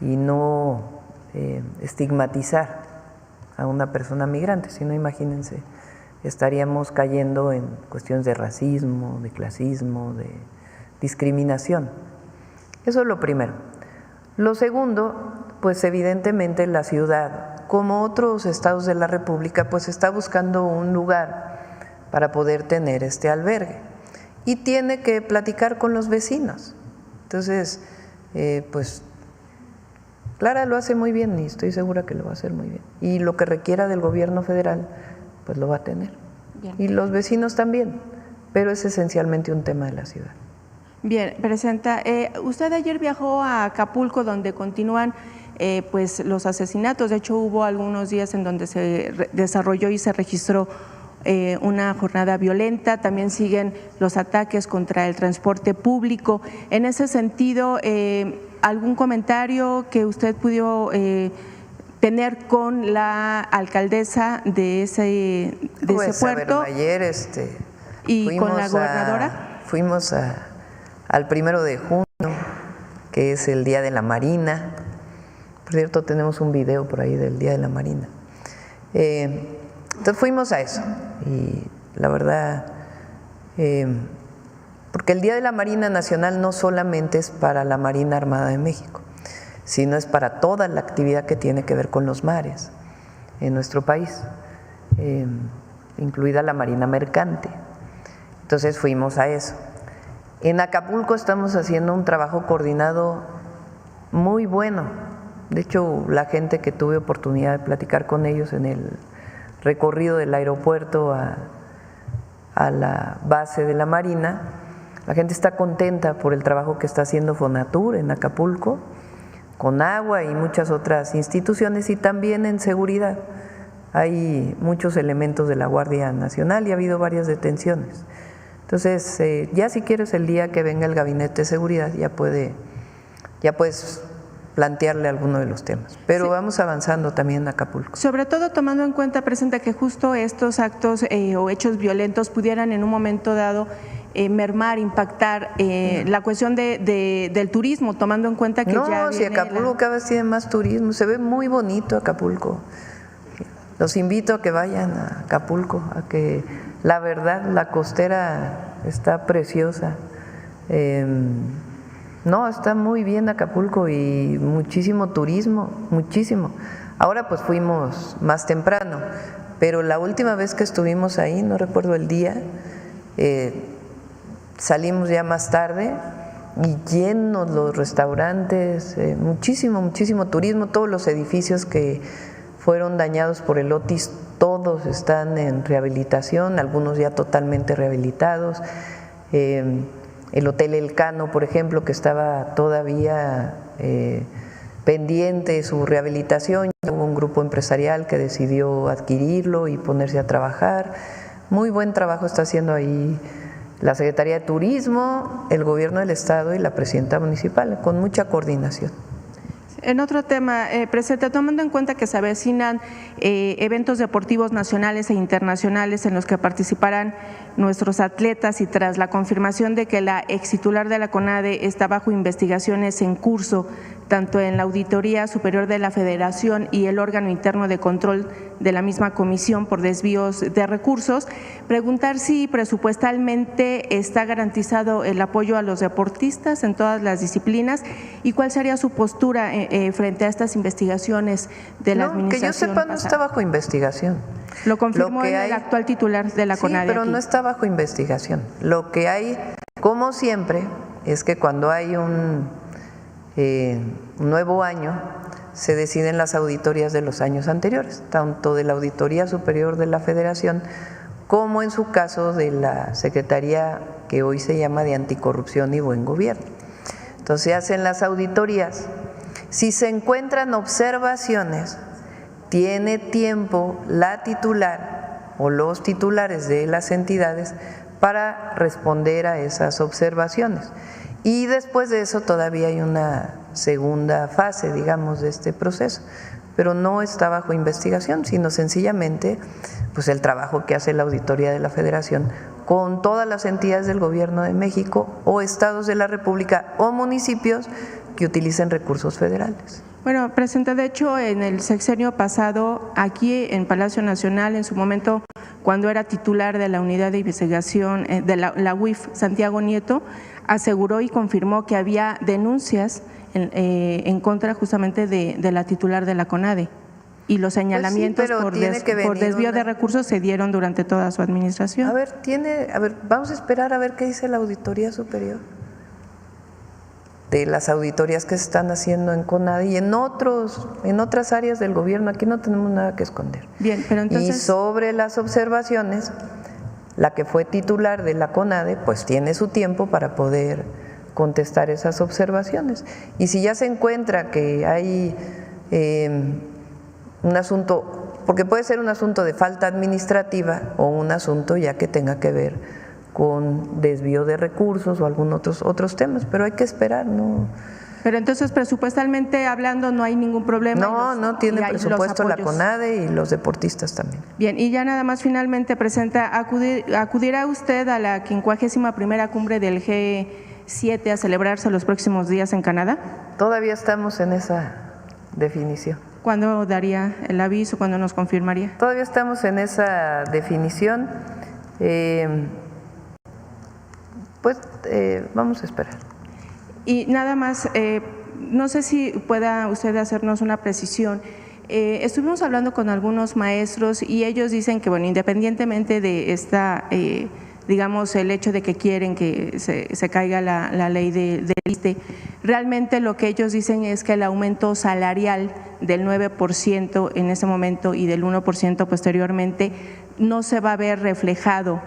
y no estigmatizar a una persona migrante, sino imagínense, estaríamos cayendo en cuestiones de racismo, de clasismo, de discriminación. Eso es lo primero. Lo segundo, pues evidentemente la ciudad, como otros estados de la República, pues está buscando un lugar para poder tener este albergue y tiene que platicar con los vecinos. Entonces, pues Clara lo hace muy bien y estoy segura que lo va a hacer muy bien. Y lo que requiera del gobierno federal, pues lo va a tener. Bien. Y los vecinos también, pero es esencialmente un tema de la ciudad. Bien, Presidenta, usted ayer viajó a Acapulco, donde continúan pues los asesinatos. De hecho, hubo algunos días en donde se desarrolló y se registró una jornada violenta. También siguen los ataques contra el transporte público. En ese sentido, ¿algún comentario que usted pudo tener con la alcaldesa de ese puerto? Ayer y con la gobernadora. Fuimos al 1 de junio, que es el Día de la Marina, Por cierto, tenemos un video por ahí del Día de la Marina. Entonces fuimos a eso y la verdad, porque el Día de la Marina Nacional no solamente es para la Marina Armada de México, sino es para toda la actividad que tiene que ver con los mares en nuestro país, incluida la Marina Mercante. Entonces fuimos a eso. En Acapulco estamos haciendo un trabajo coordinado muy bueno. De hecho, la gente que tuve oportunidad de platicar con ellos en el recorrido del aeropuerto a la base de la Marina, la gente está contenta por el trabajo que está haciendo Fonatur en Acapulco, con agua y muchas otras instituciones, y también en seguridad. Hay muchos elementos de la Guardia Nacional y ha habido varias detenciones. Entonces, ya si quieres el día que venga el Gabinete de Seguridad, ya puedes plantearle alguno de los temas. Pero sí, vamos avanzando también en Acapulco. Sobre todo tomando en cuenta, Presidenta, que justo estos actos o hechos violentos pudieran en un momento dado mermar, impactar la cuestión del turismo, tomando en cuenta que ya No, si Acapulco cada vez tiene más turismo, se ve muy bonito Acapulco. Los invito a que vayan a Acapulco, a que la verdad la costera está preciosa. No, está muy bien Acapulco y muchísimo turismo, muchísimo. Ahora pues fuimos más temprano, pero la última vez que estuvimos ahí, no recuerdo el día, salimos ya más tarde y llenos los restaurantes, muchísimo turismo, todos los edificios que fueron dañados por el Otis, todos están en rehabilitación, algunos ya totalmente rehabilitados. El Hotel Elcano, por ejemplo, que estaba todavía pendiente de su rehabilitación, hubo un grupo empresarial que decidió adquirirlo y ponerse a trabajar. Muy buen trabajo está haciendo ahí la Secretaría de Turismo, el Gobierno del Estado y la Presidenta Municipal, con mucha coordinación. En otro tema, Presidenta, tomando en cuenta que se avecinan eventos deportivos nacionales e internacionales en los que participarán nuestros atletas y tras la confirmación de que la ex titular de la CONADE está bajo investigaciones en curso, tanto en la Auditoría Superior de la Federación y el órgano interno de control de la misma comisión por desvíos de recursos, preguntar si presupuestalmente está garantizado el apoyo a los deportistas en todas las disciplinas y cuál sería su postura frente a estas investigaciones de la administración. Que yo sepa, no está bajo investigación. Lo confirmó el actual titular de la CONADE. Sí, pero aquí. No está bajo investigación. Lo que hay, como siempre, es que cuando hay un nuevo año, se deciden las auditorías de los años anteriores, tanto de la Auditoría Superior de la Federación como en su caso de la Secretaría que hoy se llama de Anticorrupción y Buen Gobierno. Entonces se hacen las auditorías. Si se encuentran observaciones, tiene tiempo la titular o los titulares de las entidades para responder a esas observaciones. Y después de eso todavía hay una segunda fase, digamos, de este proceso, pero no está bajo investigación, sino sencillamente pues el trabajo que hace la Auditoría de la Federación con todas las entidades del Gobierno de México o estados de la República o municipios que utilicen recursos federales. Bueno, Presidenta, de hecho, en el sexenio pasado, aquí en Palacio Nacional, en su momento, cuando era titular de la Unidad de Investigación de la UIF, Santiago Nieto, aseguró y confirmó que había denuncias en contra justamente de la titular de la CONADE y los señalamientos por desvío de recursos se dieron durante toda su administración. A ver, vamos a esperar a ver qué dice la Auditoría Superior de las auditorías que se están haciendo en CONADE y en otras áreas del gobierno. Aquí no tenemos nada que esconder. Bien, pero entonces… Y sobre las observaciones, la que fue titular de la CONADE, pues tiene su tiempo para poder contestar esas observaciones. Y si ya se encuentra que hay un asunto, porque puede ser un asunto de falta administrativa o un asunto ya que tenga que ver con desvío de recursos o algunos otros temas, pero hay que esperar, ¿no? Pero entonces, presupuestalmente hablando, no hay ningún problema. No tiene presupuesto la CONADE y los deportistas también. Bien, y ya nada más finalmente, Presidenta, ¿acudirá usted a la 51ª cumbre del G7 a celebrarse los próximos días en Canadá? Todavía estamos en esa definición. ¿Cuándo daría el aviso? ¿Cuándo nos confirmaría? Todavía estamos en esa definición. Vamos a esperar. Y nada más, no sé si pueda usted hacernos una precisión. Estuvimos hablando con algunos maestros y ellos dicen que, bueno, independientemente de esta, digamos, el hecho de que quieren que se caiga la ley del ISSSTE, realmente lo que ellos dicen es que el aumento salarial del 9% en ese momento y del 1% posteriormente no se va a ver reflejado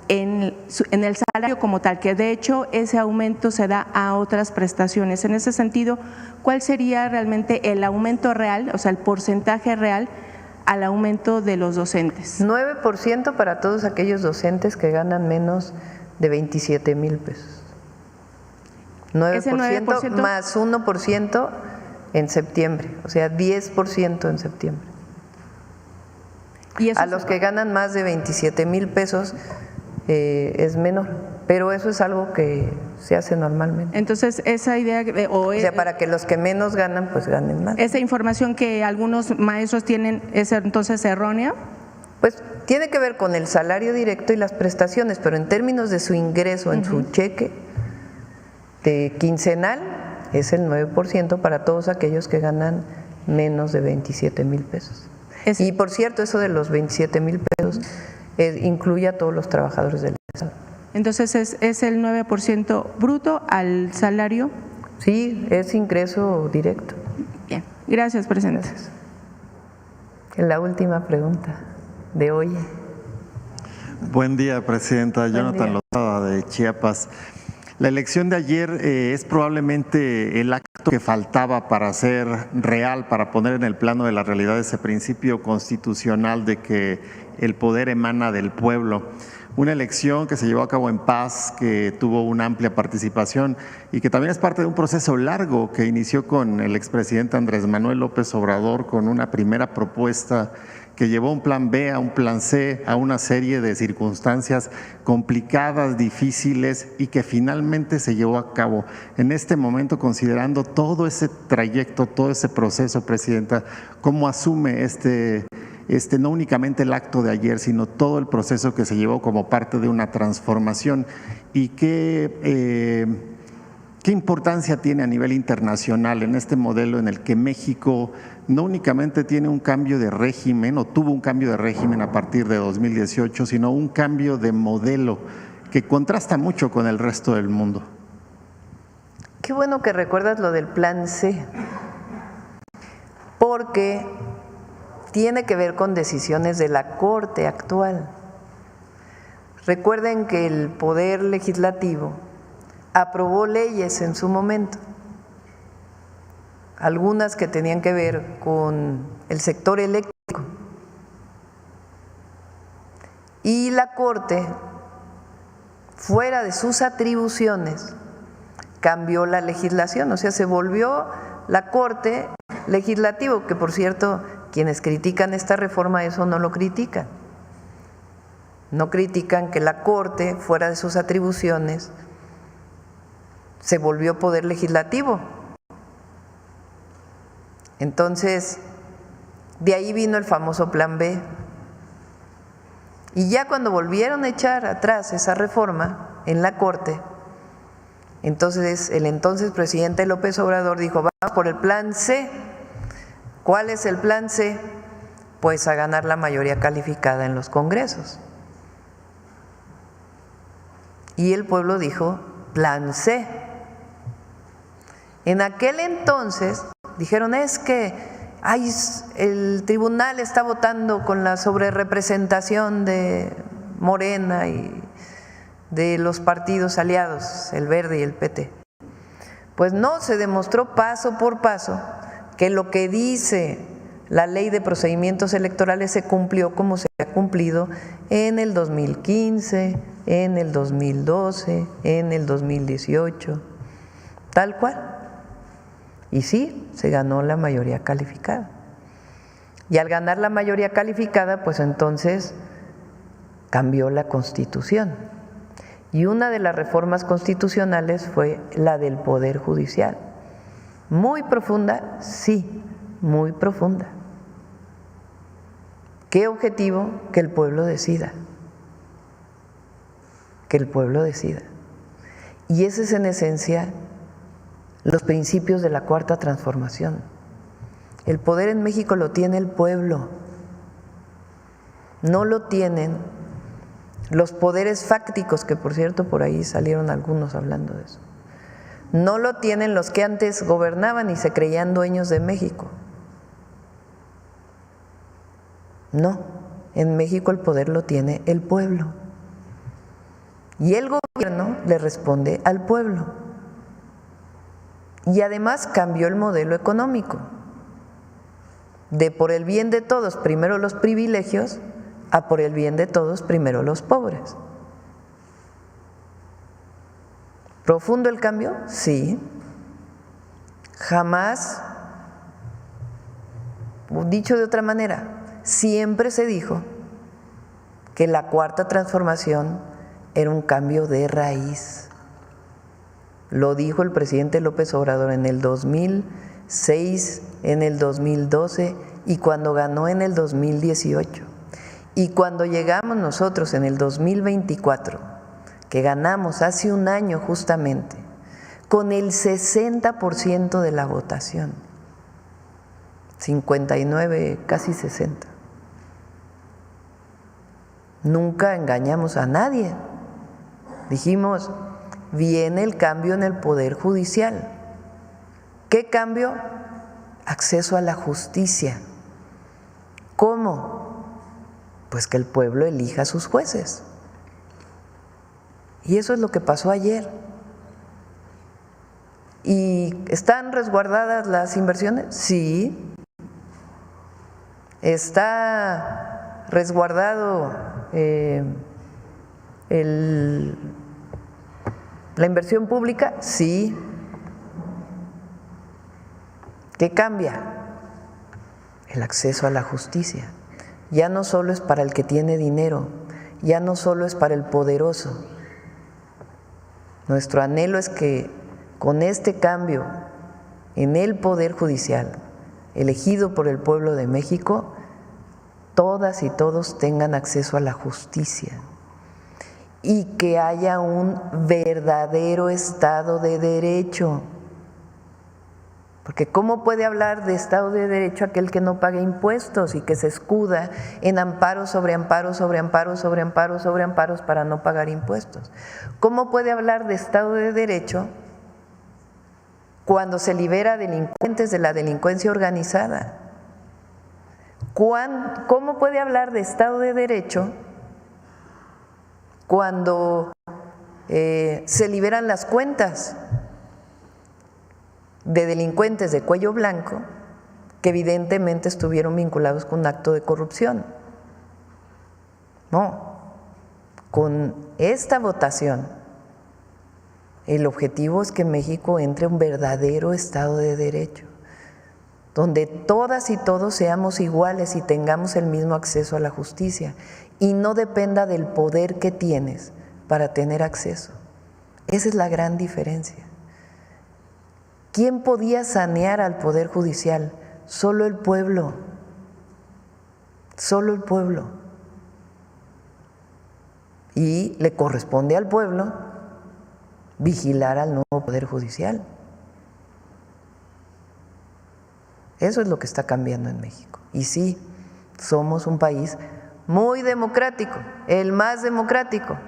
en el salario como tal, que de hecho ese aumento se da a otras prestaciones. En ese sentido, ¿cuál sería realmente el aumento real, o sea, el porcentaje real al aumento de los docentes? 9% para todos aquellos docentes que ganan menos de 27,000 pesos. 9%, ¿Ese 9%? Más 1% en septiembre, o sea, 10% en septiembre. ¿Y eso a los que ganan más de 27,000 pesos es menor, pero eso es algo que se hace normalmente. Entonces, esa idea, o sea, para que los que menos ganan, pues ganen más. ¿Esa información que algunos maestros tienen es entonces errónea? Pues tiene que ver con el salario directo y las prestaciones, pero en términos de su ingreso en su cheque de quincenal es el 9% para todos aquellos que ganan menos de 27,000 pesos. Y por cierto, eso de los 27,000 pesos incluye a todos los trabajadores del Estado. Entonces, ¿es el 9% bruto al salario? Sí, es ingreso directo. Bien, gracias, presidente. Gracias. La última pregunta de hoy. Buen día, presidenta. Jonathan Lozada, de Chiapas. La elección de ayer es probablemente el acto que faltaba para ser real, para poner en el plano de la realidad ese principio constitucional de que el poder emana del pueblo. Una elección que se llevó a cabo en paz, que tuvo una amplia participación y que también es parte de un proceso largo que inició con el expresidente Andrés Manuel López Obrador, con una primera propuesta que llevó un plan B a un plan C, a una serie de circunstancias complicadas, difíciles y que finalmente se llevó a cabo. En este momento, considerando todo ese trayecto, todo ese proceso, presidenta, ¿cómo asume no únicamente el acto de ayer, sino todo el proceso que se llevó como parte de una transformación? ¿Y qué importancia tiene a nivel internacional en este modelo en el que México no únicamente tiene un cambio de régimen o tuvo un cambio de régimen a partir de 2018, sino un cambio de modelo que contrasta mucho con el resto del mundo? Qué bueno que recuerdas lo del plan C, porque tiene que ver con decisiones de la Corte actual. Recuerden que el Poder Legislativo aprobó leyes en su momento, algunas que tenían que ver con el sector eléctrico, y la Corte, fuera de sus atribuciones, cambió la legislación, o sea, se volvió la Corte Legislativo, que por cierto, quienes critican esta reforma eso no lo critican. No critican que la Corte, fuera de sus atribuciones, se volvió poder legislativo. Entonces, de ahí vino el famoso plan B. Y ya cuando volvieron a echar atrás esa reforma en la Corte, entonces el entonces presidente López Obrador dijo, vamos por el plan C. ¿Cuál es el plan C? Pues a ganar la mayoría calificada en los congresos. Y el pueblo dijo, plan C. En aquel entonces dijeron, es que el tribunal está votando con la sobrerepresentación de Morena y de los partidos aliados, el Verde y el PT. Pues no, se demostró paso por paso que lo que dice la Ley de Procedimientos Electorales se cumplió como se ha cumplido en el 2015, en el 2012, en el 2018, tal cual. Y sí, se ganó la mayoría calificada. Y al ganar la mayoría calificada, pues entonces cambió la Constitución. Y una de las reformas constitucionales fue la del Poder Judicial. Muy profunda, sí, muy profunda. ¿Qué objetivo? Que el pueblo decida. Que el pueblo decida. Y ese es en esencia los principios de la Cuarta Transformación. El poder en México lo tiene el pueblo, no lo tienen los poderes fácticos, que por cierto por ahí salieron algunos hablando de eso. No lo tienen los que antes gobernaban y se creían dueños de México. No, en México el poder lo tiene el pueblo. Y el gobierno le responde al pueblo. Y además cambió el modelo económico. De por el bien de todos, primero los privilegios, a por el bien de todos, primero los pobres. ¿Profundo el cambio? Sí. Jamás, dicho de otra manera, siempre se dijo que la Cuarta Transformación era un cambio de raíz. Lo dijo el presidente López Obrador en el 2006, en el 2012 y cuando ganó en el 2018. Y cuando llegamos nosotros en el 2024, que ganamos hace un año justamente, con el 60% de la votación, 59, casi 60. Nunca engañamos a nadie. Dijimos, viene el cambio en el Poder Judicial. ¿Qué cambio? Acceso a la justicia. ¿Cómo? Pues que el pueblo elija a sus jueces. Y eso es lo que pasó ayer. ¿Y están resguardadas las inversiones? Sí. ¿Está resguardado la inversión pública? Sí. ¿Qué cambia? El acceso a la justicia. Ya no solo es para el que tiene dinero, ya no solo es para el poderoso. Nuestro anhelo es que con este cambio en el Poder Judicial, elegido por el pueblo de México, todas y todos tengan acceso a la justicia y que haya un verdadero Estado de Derecho. Porque ¿cómo puede hablar de Estado de Derecho aquel que no paga impuestos y que se escuda en amparos sobre amparos, sobre amparos, sobre amparos, sobre amparos para no pagar impuestos? ¿Cómo puede hablar de Estado de Derecho cuando se libera delincuentes de la delincuencia organizada? ¿Cómo puede hablar de Estado de Derecho cuando se liberan las cuentas de delincuentes de cuello blanco que evidentemente estuvieron vinculados con un acto de corrupción? No, con esta votación el objetivo es que México entre en un verdadero Estado de Derecho, donde todas y todos seamos iguales y tengamos el mismo acceso a la justicia y no dependa del poder que tienes para tener acceso. Esa es la gran diferencia. ¿Quién podía sanear al Poder Judicial? Solo el pueblo. Solo el pueblo. Y le corresponde al pueblo vigilar al nuevo Poder Judicial. Eso es lo que está cambiando en México. Y sí, somos un país muy democrático, el más democrático,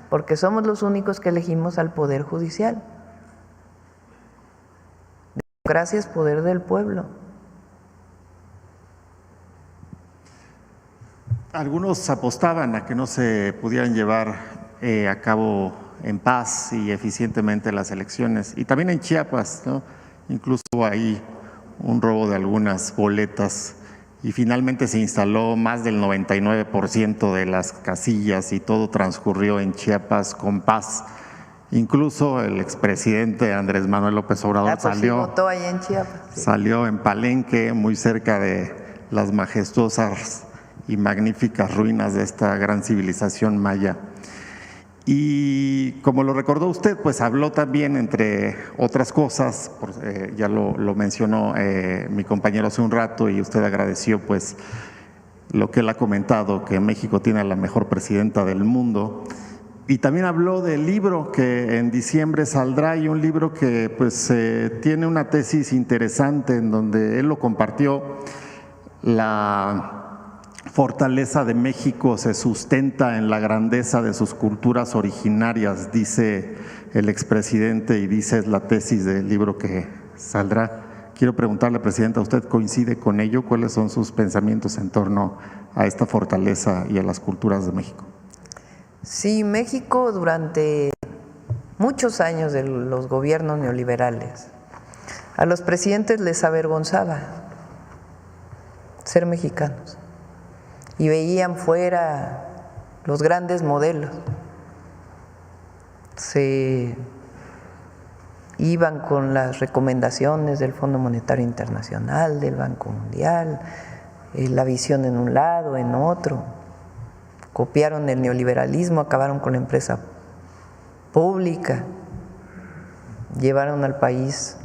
porque somos los únicos que elegimos al Poder Judicial. Democracia es poder del pueblo. Algunos apostaban a que no se pudieran llevar a cabo en paz y eficientemente las elecciones. Y también en Chiapas, ¿no? Incluso hubo ahí un robo de algunas boletas y finalmente se instaló más del 99% de las casillas y todo transcurrió en Chiapas con paz. Incluso el expresidente Andrés Manuel López Obrador votó ahí en Chiapas, sí. Salió en Palenque, muy cerca de las majestuosas y magníficas ruinas de esta gran civilización maya. Y como lo recordó usted, pues habló también, entre otras cosas, ya lo mencionó mi compañero hace un rato y usted agradeció pues lo que él ha comentado, que México tiene a la mejor presidenta del mundo. Y también habló del libro que en diciembre saldrá, y un libro que pues tiene una tesis interesante en donde él lo compartió. La fortaleza de México se sustenta en la grandeza de sus culturas originarias, dice el expresidente, y dice es la tesis del libro que saldrá. Quiero preguntarle, Presidenta, ¿usted coincide con ello? ¿Cuáles son sus pensamientos en torno a esta fortaleza y a las culturas de México? Sí, México durante muchos años de los gobiernos neoliberales, a los presidentes les avergonzaba ser mexicanos y veían fuera los grandes modelos. Se iban con las recomendaciones del Fondo Monetario Internacional, del Banco Mundial, la visión en un lado, en otro. Copiaron el neoliberalismo, acabaron con la empresa pública, llevaron al país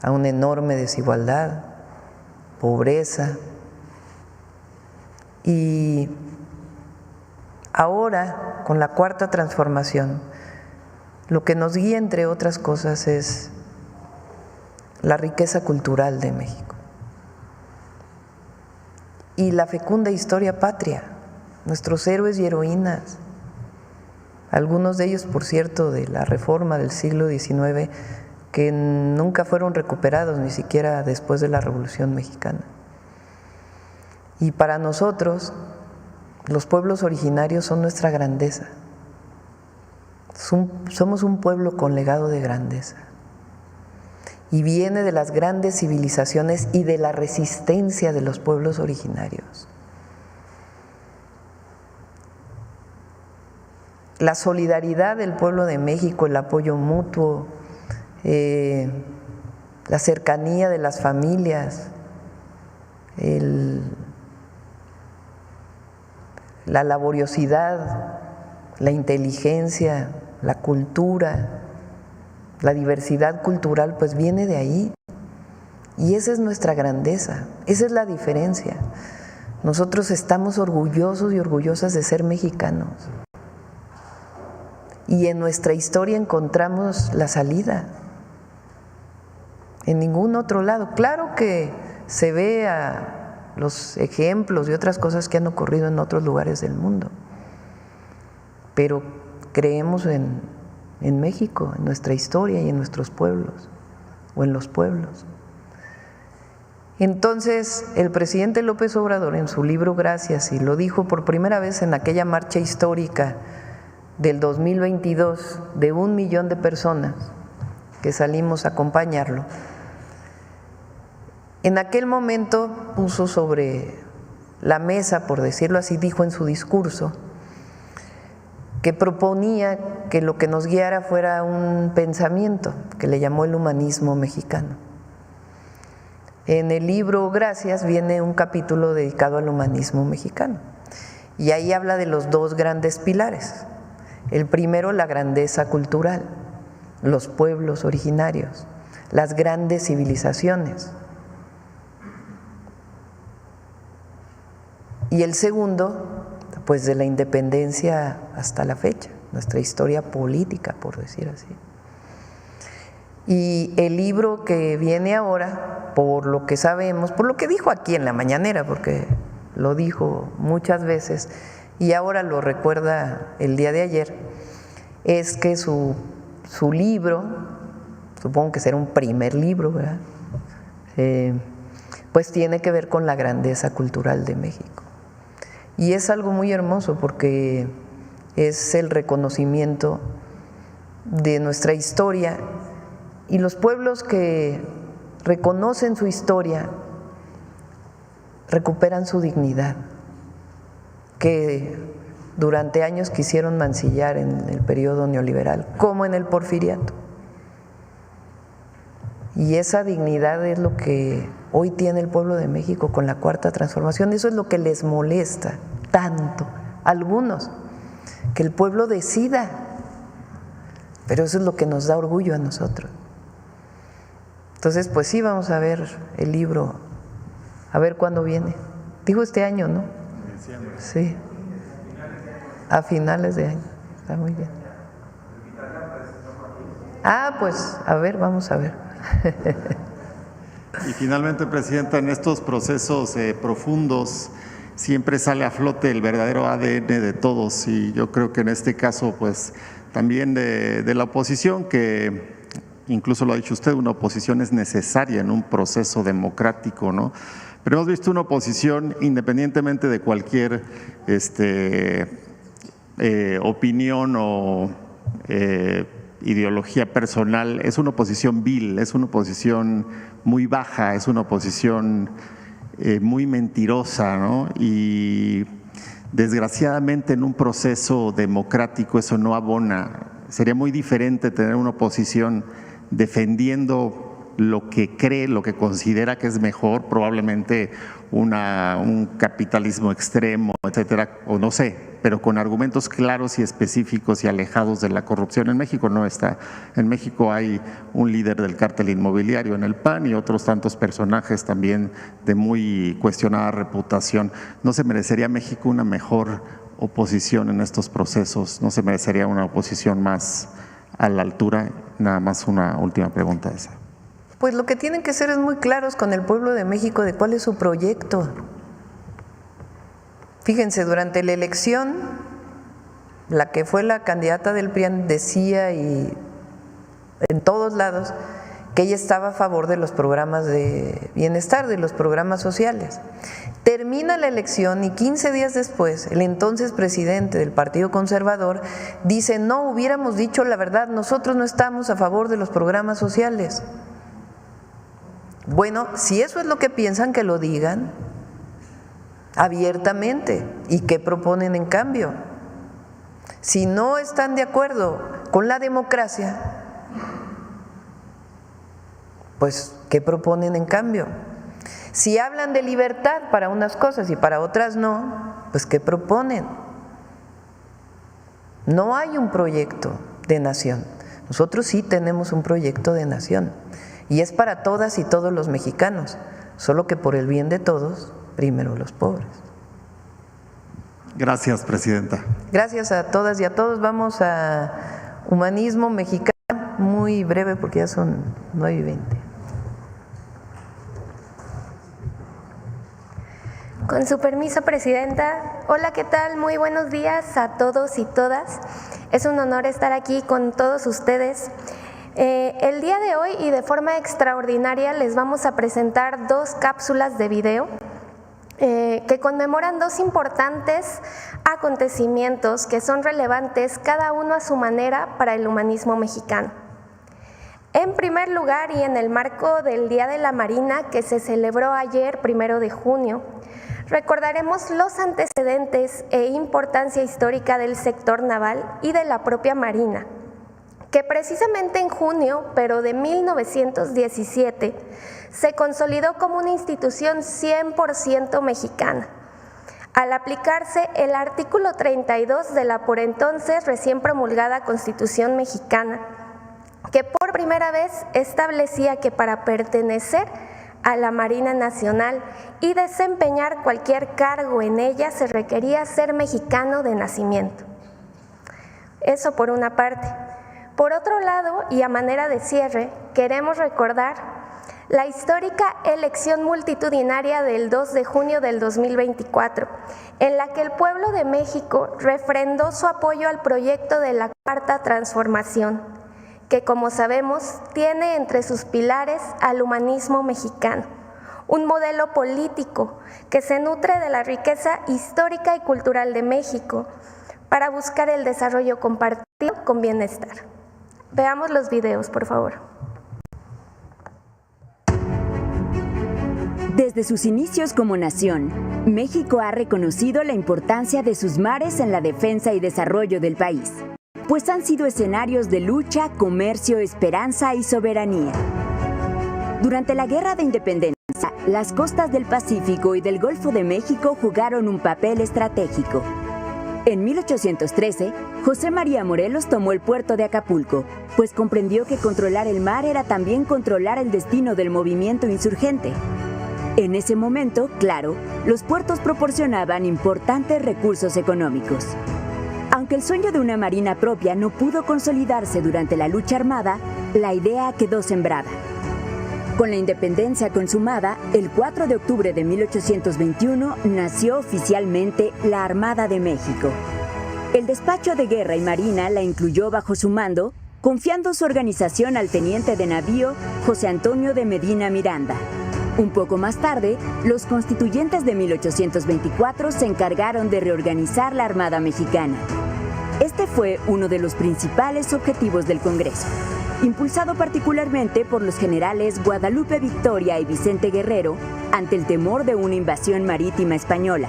a una enorme desigualdad, pobreza. Y ahora, con la Cuarta Transformación, lo que nos guía, entre otras cosas, es la riqueza cultural de México y la fecunda historia patria, nuestros héroes y heroínas, algunos de ellos, por cierto, de la Reforma del siglo XIX, que nunca fueron recuperados, ni siquiera después de la Revolución Mexicana. Y para nosotros, los pueblos originarios son nuestra grandeza. Somos un pueblo con legado de grandeza. Y viene de las grandes civilizaciones y de la resistencia de los pueblos originarios. La solidaridad del pueblo de México, el apoyo mutuo, la cercanía de las familias, la laboriosidad, la inteligencia, la cultura, la diversidad cultural, pues viene de ahí. Y esa es nuestra grandeza, esa es la diferencia. Nosotros estamos orgullosos y orgullosas de ser mexicanos. Y en nuestra historia encontramos la salida. En ningún otro lado. Claro que se ve a los ejemplos y otras cosas que han ocurrido en otros lugares del mundo, pero creemos en México, en nuestra historia y en nuestros pueblos, o en los pueblos. Entonces, el presidente López Obrador, en su libro Gracias, y lo dijo por primera vez en aquella marcha histórica del 2022 de 1 millón de personas que salimos a acompañarlo, en aquel momento puso sobre la mesa, por decirlo así, dijo en su discurso, que proponía que lo que nos guiara fuera un pensamiento que le llamó el humanismo mexicano. En el libro Gracias viene un capítulo dedicado al humanismo mexicano y ahí habla de los dos grandes pilares. El primero, la grandeza cultural, los pueblos originarios, las grandes civilizaciones. Y el segundo, pues de la independencia hasta la fecha, nuestra historia política, por decir así. Y el libro que viene ahora, por lo que sabemos, por lo que dijo aquí en la mañanera, porque lo dijo muchas veces y ahora lo recuerda el día de ayer, es que su libro, supongo que será un primer libro, ¿verdad? Pues tiene que ver con la grandeza cultural de México. Y es algo muy hermoso porque es el reconocimiento de nuestra historia y los pueblos que reconocen su historia recuperan su dignidad, que durante años quisieron mancillar en el periodo neoliberal, como en el porfiriato. Y esa dignidad es lo que hoy tiene el pueblo de México con la Cuarta Transformación. Eso es lo que les molesta tanto a algunos, que el pueblo decida pero eso es lo que nos da orgullo a nosotros. Entonces, pues sí, vamos a ver el libro, a ver cuándo viene. Dijo este año, ¿no? Sí, a finales de año, está muy bien. Pues a ver, vamos a ver. Y finalmente, Presidenta, en estos procesos profundos siempre sale a flote el verdadero ADN de todos, y yo creo que en este caso pues también de la oposición, que incluso lo ha dicho usted, una oposición es necesaria en un proceso democrático, ¿no? Pero hemos visto una oposición, independientemente de cualquier opinión o ideología personal, es una oposición vil, es una oposición muy baja, es una oposición muy mentirosa, ¿no? Y desgraciadamente en un proceso democrático eso no abona. Sería muy diferente tener una oposición defendiendo lo que cree, lo que considera que es mejor, probablemente un capitalismo extremo, etcétera, o no sé, pero con argumentos claros y específicos y alejados de la corrupción. En México no está. En México hay un líder del cártel inmobiliario en el PAN y otros tantos personajes también de muy cuestionada reputación. ¿No se merecería México una mejor oposición en estos procesos? ¿No se merecería una oposición más a la altura? Nada más una última pregunta esa. Pues lo que tienen que ser es muy claros con el pueblo de México de cuál es su proyecto. Fíjense, durante la elección, la que fue la candidata del PRI decía, y en todos lados, que ella estaba a favor de los programas de bienestar, de los programas sociales. Termina la elección y 15 días después, el entonces presidente del Partido Conservador dice: no, hubiéramos dicho la verdad, nosotros no estamos a favor de los programas sociales. Bueno, si eso es lo que piensan, que lo digan abiertamente. ¿Y qué proponen en cambio? Si no están de acuerdo con la democracia, pues ¿qué proponen en cambio? Si hablan de libertad para unas cosas y para otras no, pues ¿qué proponen? No hay un proyecto de nación. Nosotros sí tenemos un proyecto de nación y es para todas y todos los mexicanos, solo que por el bien de todos, primero los pobres. Gracias, Presidenta. Gracias a todas y a todos. Vamos a Humanismo Mexicano, muy breve porque ya son 9:20. Con su permiso, Presidenta. Hola, ¿qué tal? Muy buenos días a todos y todas. Es un honor estar aquí con todos ustedes. El día de hoy y de forma extraordinaria les vamos a presentar 2 cápsulas de video que conmemoran 2 importantes acontecimientos que son relevantes cada uno a su manera para el humanismo mexicano. En primer lugar, y en el marco del Día de la Marina que se celebró ayer, 1 de junio, recordaremos los antecedentes e importancia histórica del sector naval y de la propia Marina, que precisamente en junio, pero de 1917, se consolidó como una institución 100% mexicana, al aplicarse el artículo 32 de la por entonces recién promulgada Constitución mexicana, que por primera vez establecía que para pertenecer a la Marina Nacional y desempeñar cualquier cargo en ella se requería ser mexicano de nacimiento. Eso por una parte. Por otro lado, y a manera de cierre, queremos recordar la histórica elección multitudinaria del 2 de junio del 2024, en la que el pueblo de México refrendó su apoyo al proyecto de la Cuarta Transformación, que, como sabemos, tiene entre sus pilares al humanismo mexicano, un modelo político que se nutre de la riqueza histórica y cultural de México para buscar el desarrollo compartido con bienestar. Veamos los videos, por favor. Desde sus inicios como nación, México ha reconocido la importancia de sus mares en la defensa y desarrollo del país, pues han sido escenarios de lucha, comercio, esperanza y soberanía. Durante la Guerra de Independencia, las costas del Pacífico y del Golfo de México jugaron un papel estratégico. En 1813, José María Morelos tomó el puerto de Acapulco, pues comprendió que controlar el mar era también controlar el destino del movimiento insurgente. En ese momento, claro, los puertos proporcionaban importantes recursos económicos. Aunque el sueño de una marina propia no pudo consolidarse durante la lucha armada, la idea quedó sembrada. Con la independencia consumada, el 4 de octubre de 1821 nació oficialmente la Armada de México. El Despacho de Guerra y Marina la incluyó bajo su mando, confiando su organización al teniente de navío José Antonio de Medina Miranda. Un poco más tarde, los constituyentes de 1824 se encargaron de reorganizar la Armada Mexicana. Este fue uno de los principales objetivos del Congreso, impulsado particularmente por los generales Guadalupe Victoria y Vicente Guerrero ante el temor de una invasión marítima española.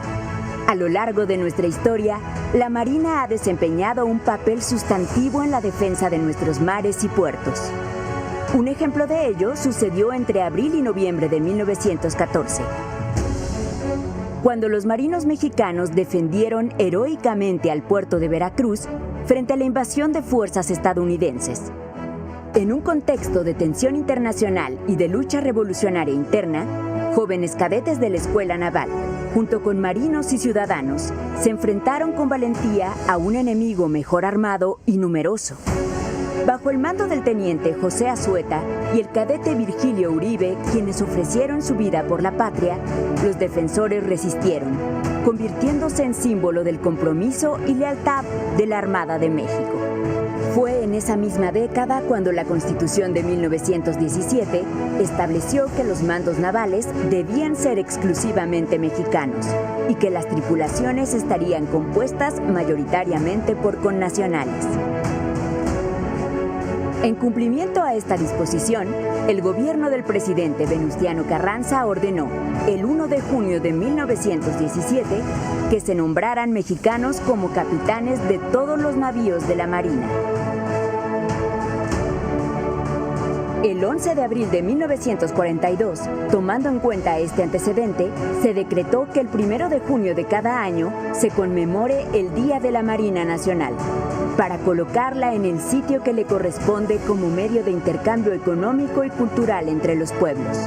A lo largo de nuestra historia, la Marina ha desempeñado un papel sustantivo en la defensa de nuestros mares y puertos. Un ejemplo de ello sucedió entre abril y noviembre de 1914, cuando los marinos mexicanos defendieron heroicamente al puerto de Veracruz frente a la invasión de fuerzas estadounidenses. En un contexto de tensión internacional y de lucha revolucionaria interna, jóvenes cadetes de la Escuela Naval, junto con marinos y ciudadanos, se enfrentaron con valentía a un enemigo mejor armado y numeroso. Bajo el mando del teniente José Azueta y el cadete Virgilio Uribe, quienes ofrecieron su vida por la patria, los defensores resistieron, convirtiéndose en símbolo del compromiso y lealtad de la Armada de México. Fue en esa misma década cuando la Constitución de 1917 estableció que los mandos navales debían ser exclusivamente mexicanos y que las tripulaciones estarían compuestas mayoritariamente por connacionales. En cumplimiento a esta disposición, el gobierno del presidente Venustiano Carranza ordenó, el 1 de junio de 1917, que se nombraran mexicanos como capitanes de todos los navíos de la Marina. El 11 de abril de 1942, tomando en cuenta este antecedente, se decretó que el 1 de junio de cada año se conmemore el Día de la Marina Nacional, para colocarla en el sitio que le corresponde como medio de intercambio económico y cultural entre los pueblos.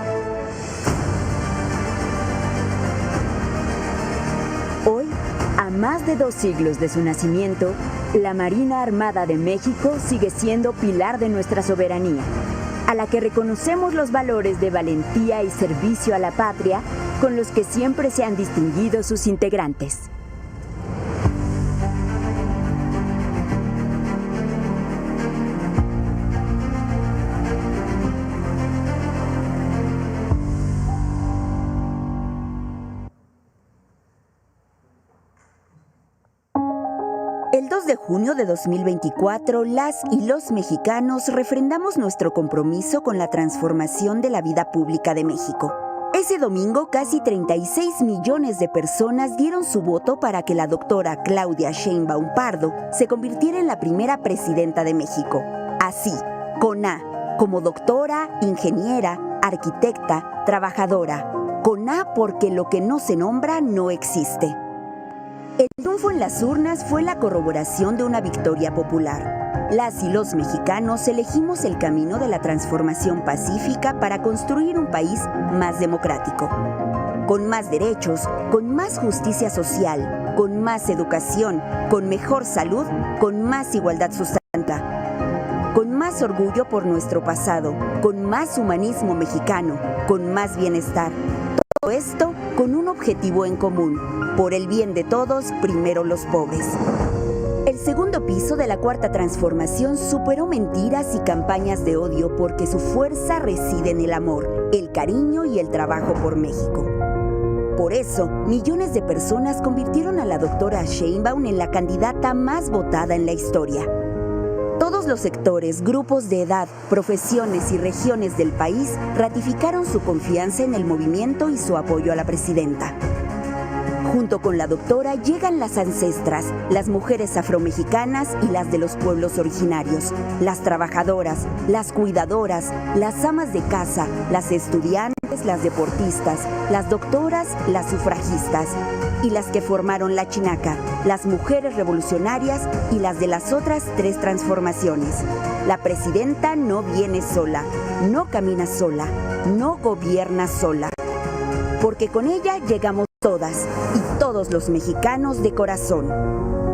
Hoy, a más de 2 siglos de su nacimiento, la Marina Armada de México sigue siendo pilar de nuestra soberanía, a la que reconocemos los valores de valentía y servicio a la patria con los que siempre se han distinguido sus integrantes. El 2 de junio de 2024, las y los mexicanos refrendamos nuestro compromiso con la transformación de la vida pública de México. Ese domingo, casi 36 millones de personas dieron su voto para que la doctora Claudia Sheinbaum Pardo se convirtiera en la primera presidenta de México. Así, con A, como doctora, ingeniera, arquitecta, trabajadora. Con A porque lo que no se nombra no existe. El triunfo en las urnas fue la corroboración de una victoria popular. Las y los mexicanos elegimos el camino de la transformación pacífica para construir un país más democrático, con más derechos, con más justicia social, con más educación, con mejor salud, con más igualdad sustantiva, con más orgullo por nuestro pasado, con más humanismo mexicano, con más bienestar. Todo esto con un objetivo en común: por el bien de todos, primero los pobres. El segundo piso de la Cuarta Transformación superó mentiras y campañas de odio porque su fuerza reside en el amor, el cariño y el trabajo por México. Por eso, millones de personas convirtieron a la doctora Sheinbaum en la candidata más votada en la historia. Todos los sectores, grupos de edad, profesiones y regiones del país ratificaron su confianza en el movimiento y su apoyo a la presidenta. Junto con la doctora llegan las ancestras, las mujeres afromexicanas y las de los pueblos originarios, las trabajadoras, las cuidadoras, las amas de casa, las estudiantes, las deportistas, las doctoras, las sufragistas. y las que formaron la Chinaca, las mujeres revolucionarias y las de las otras 3 transformaciones. La presidenta no viene sola, no camina sola, no gobierna sola. Porque con ella llegamos todas y todos los mexicanos de corazón.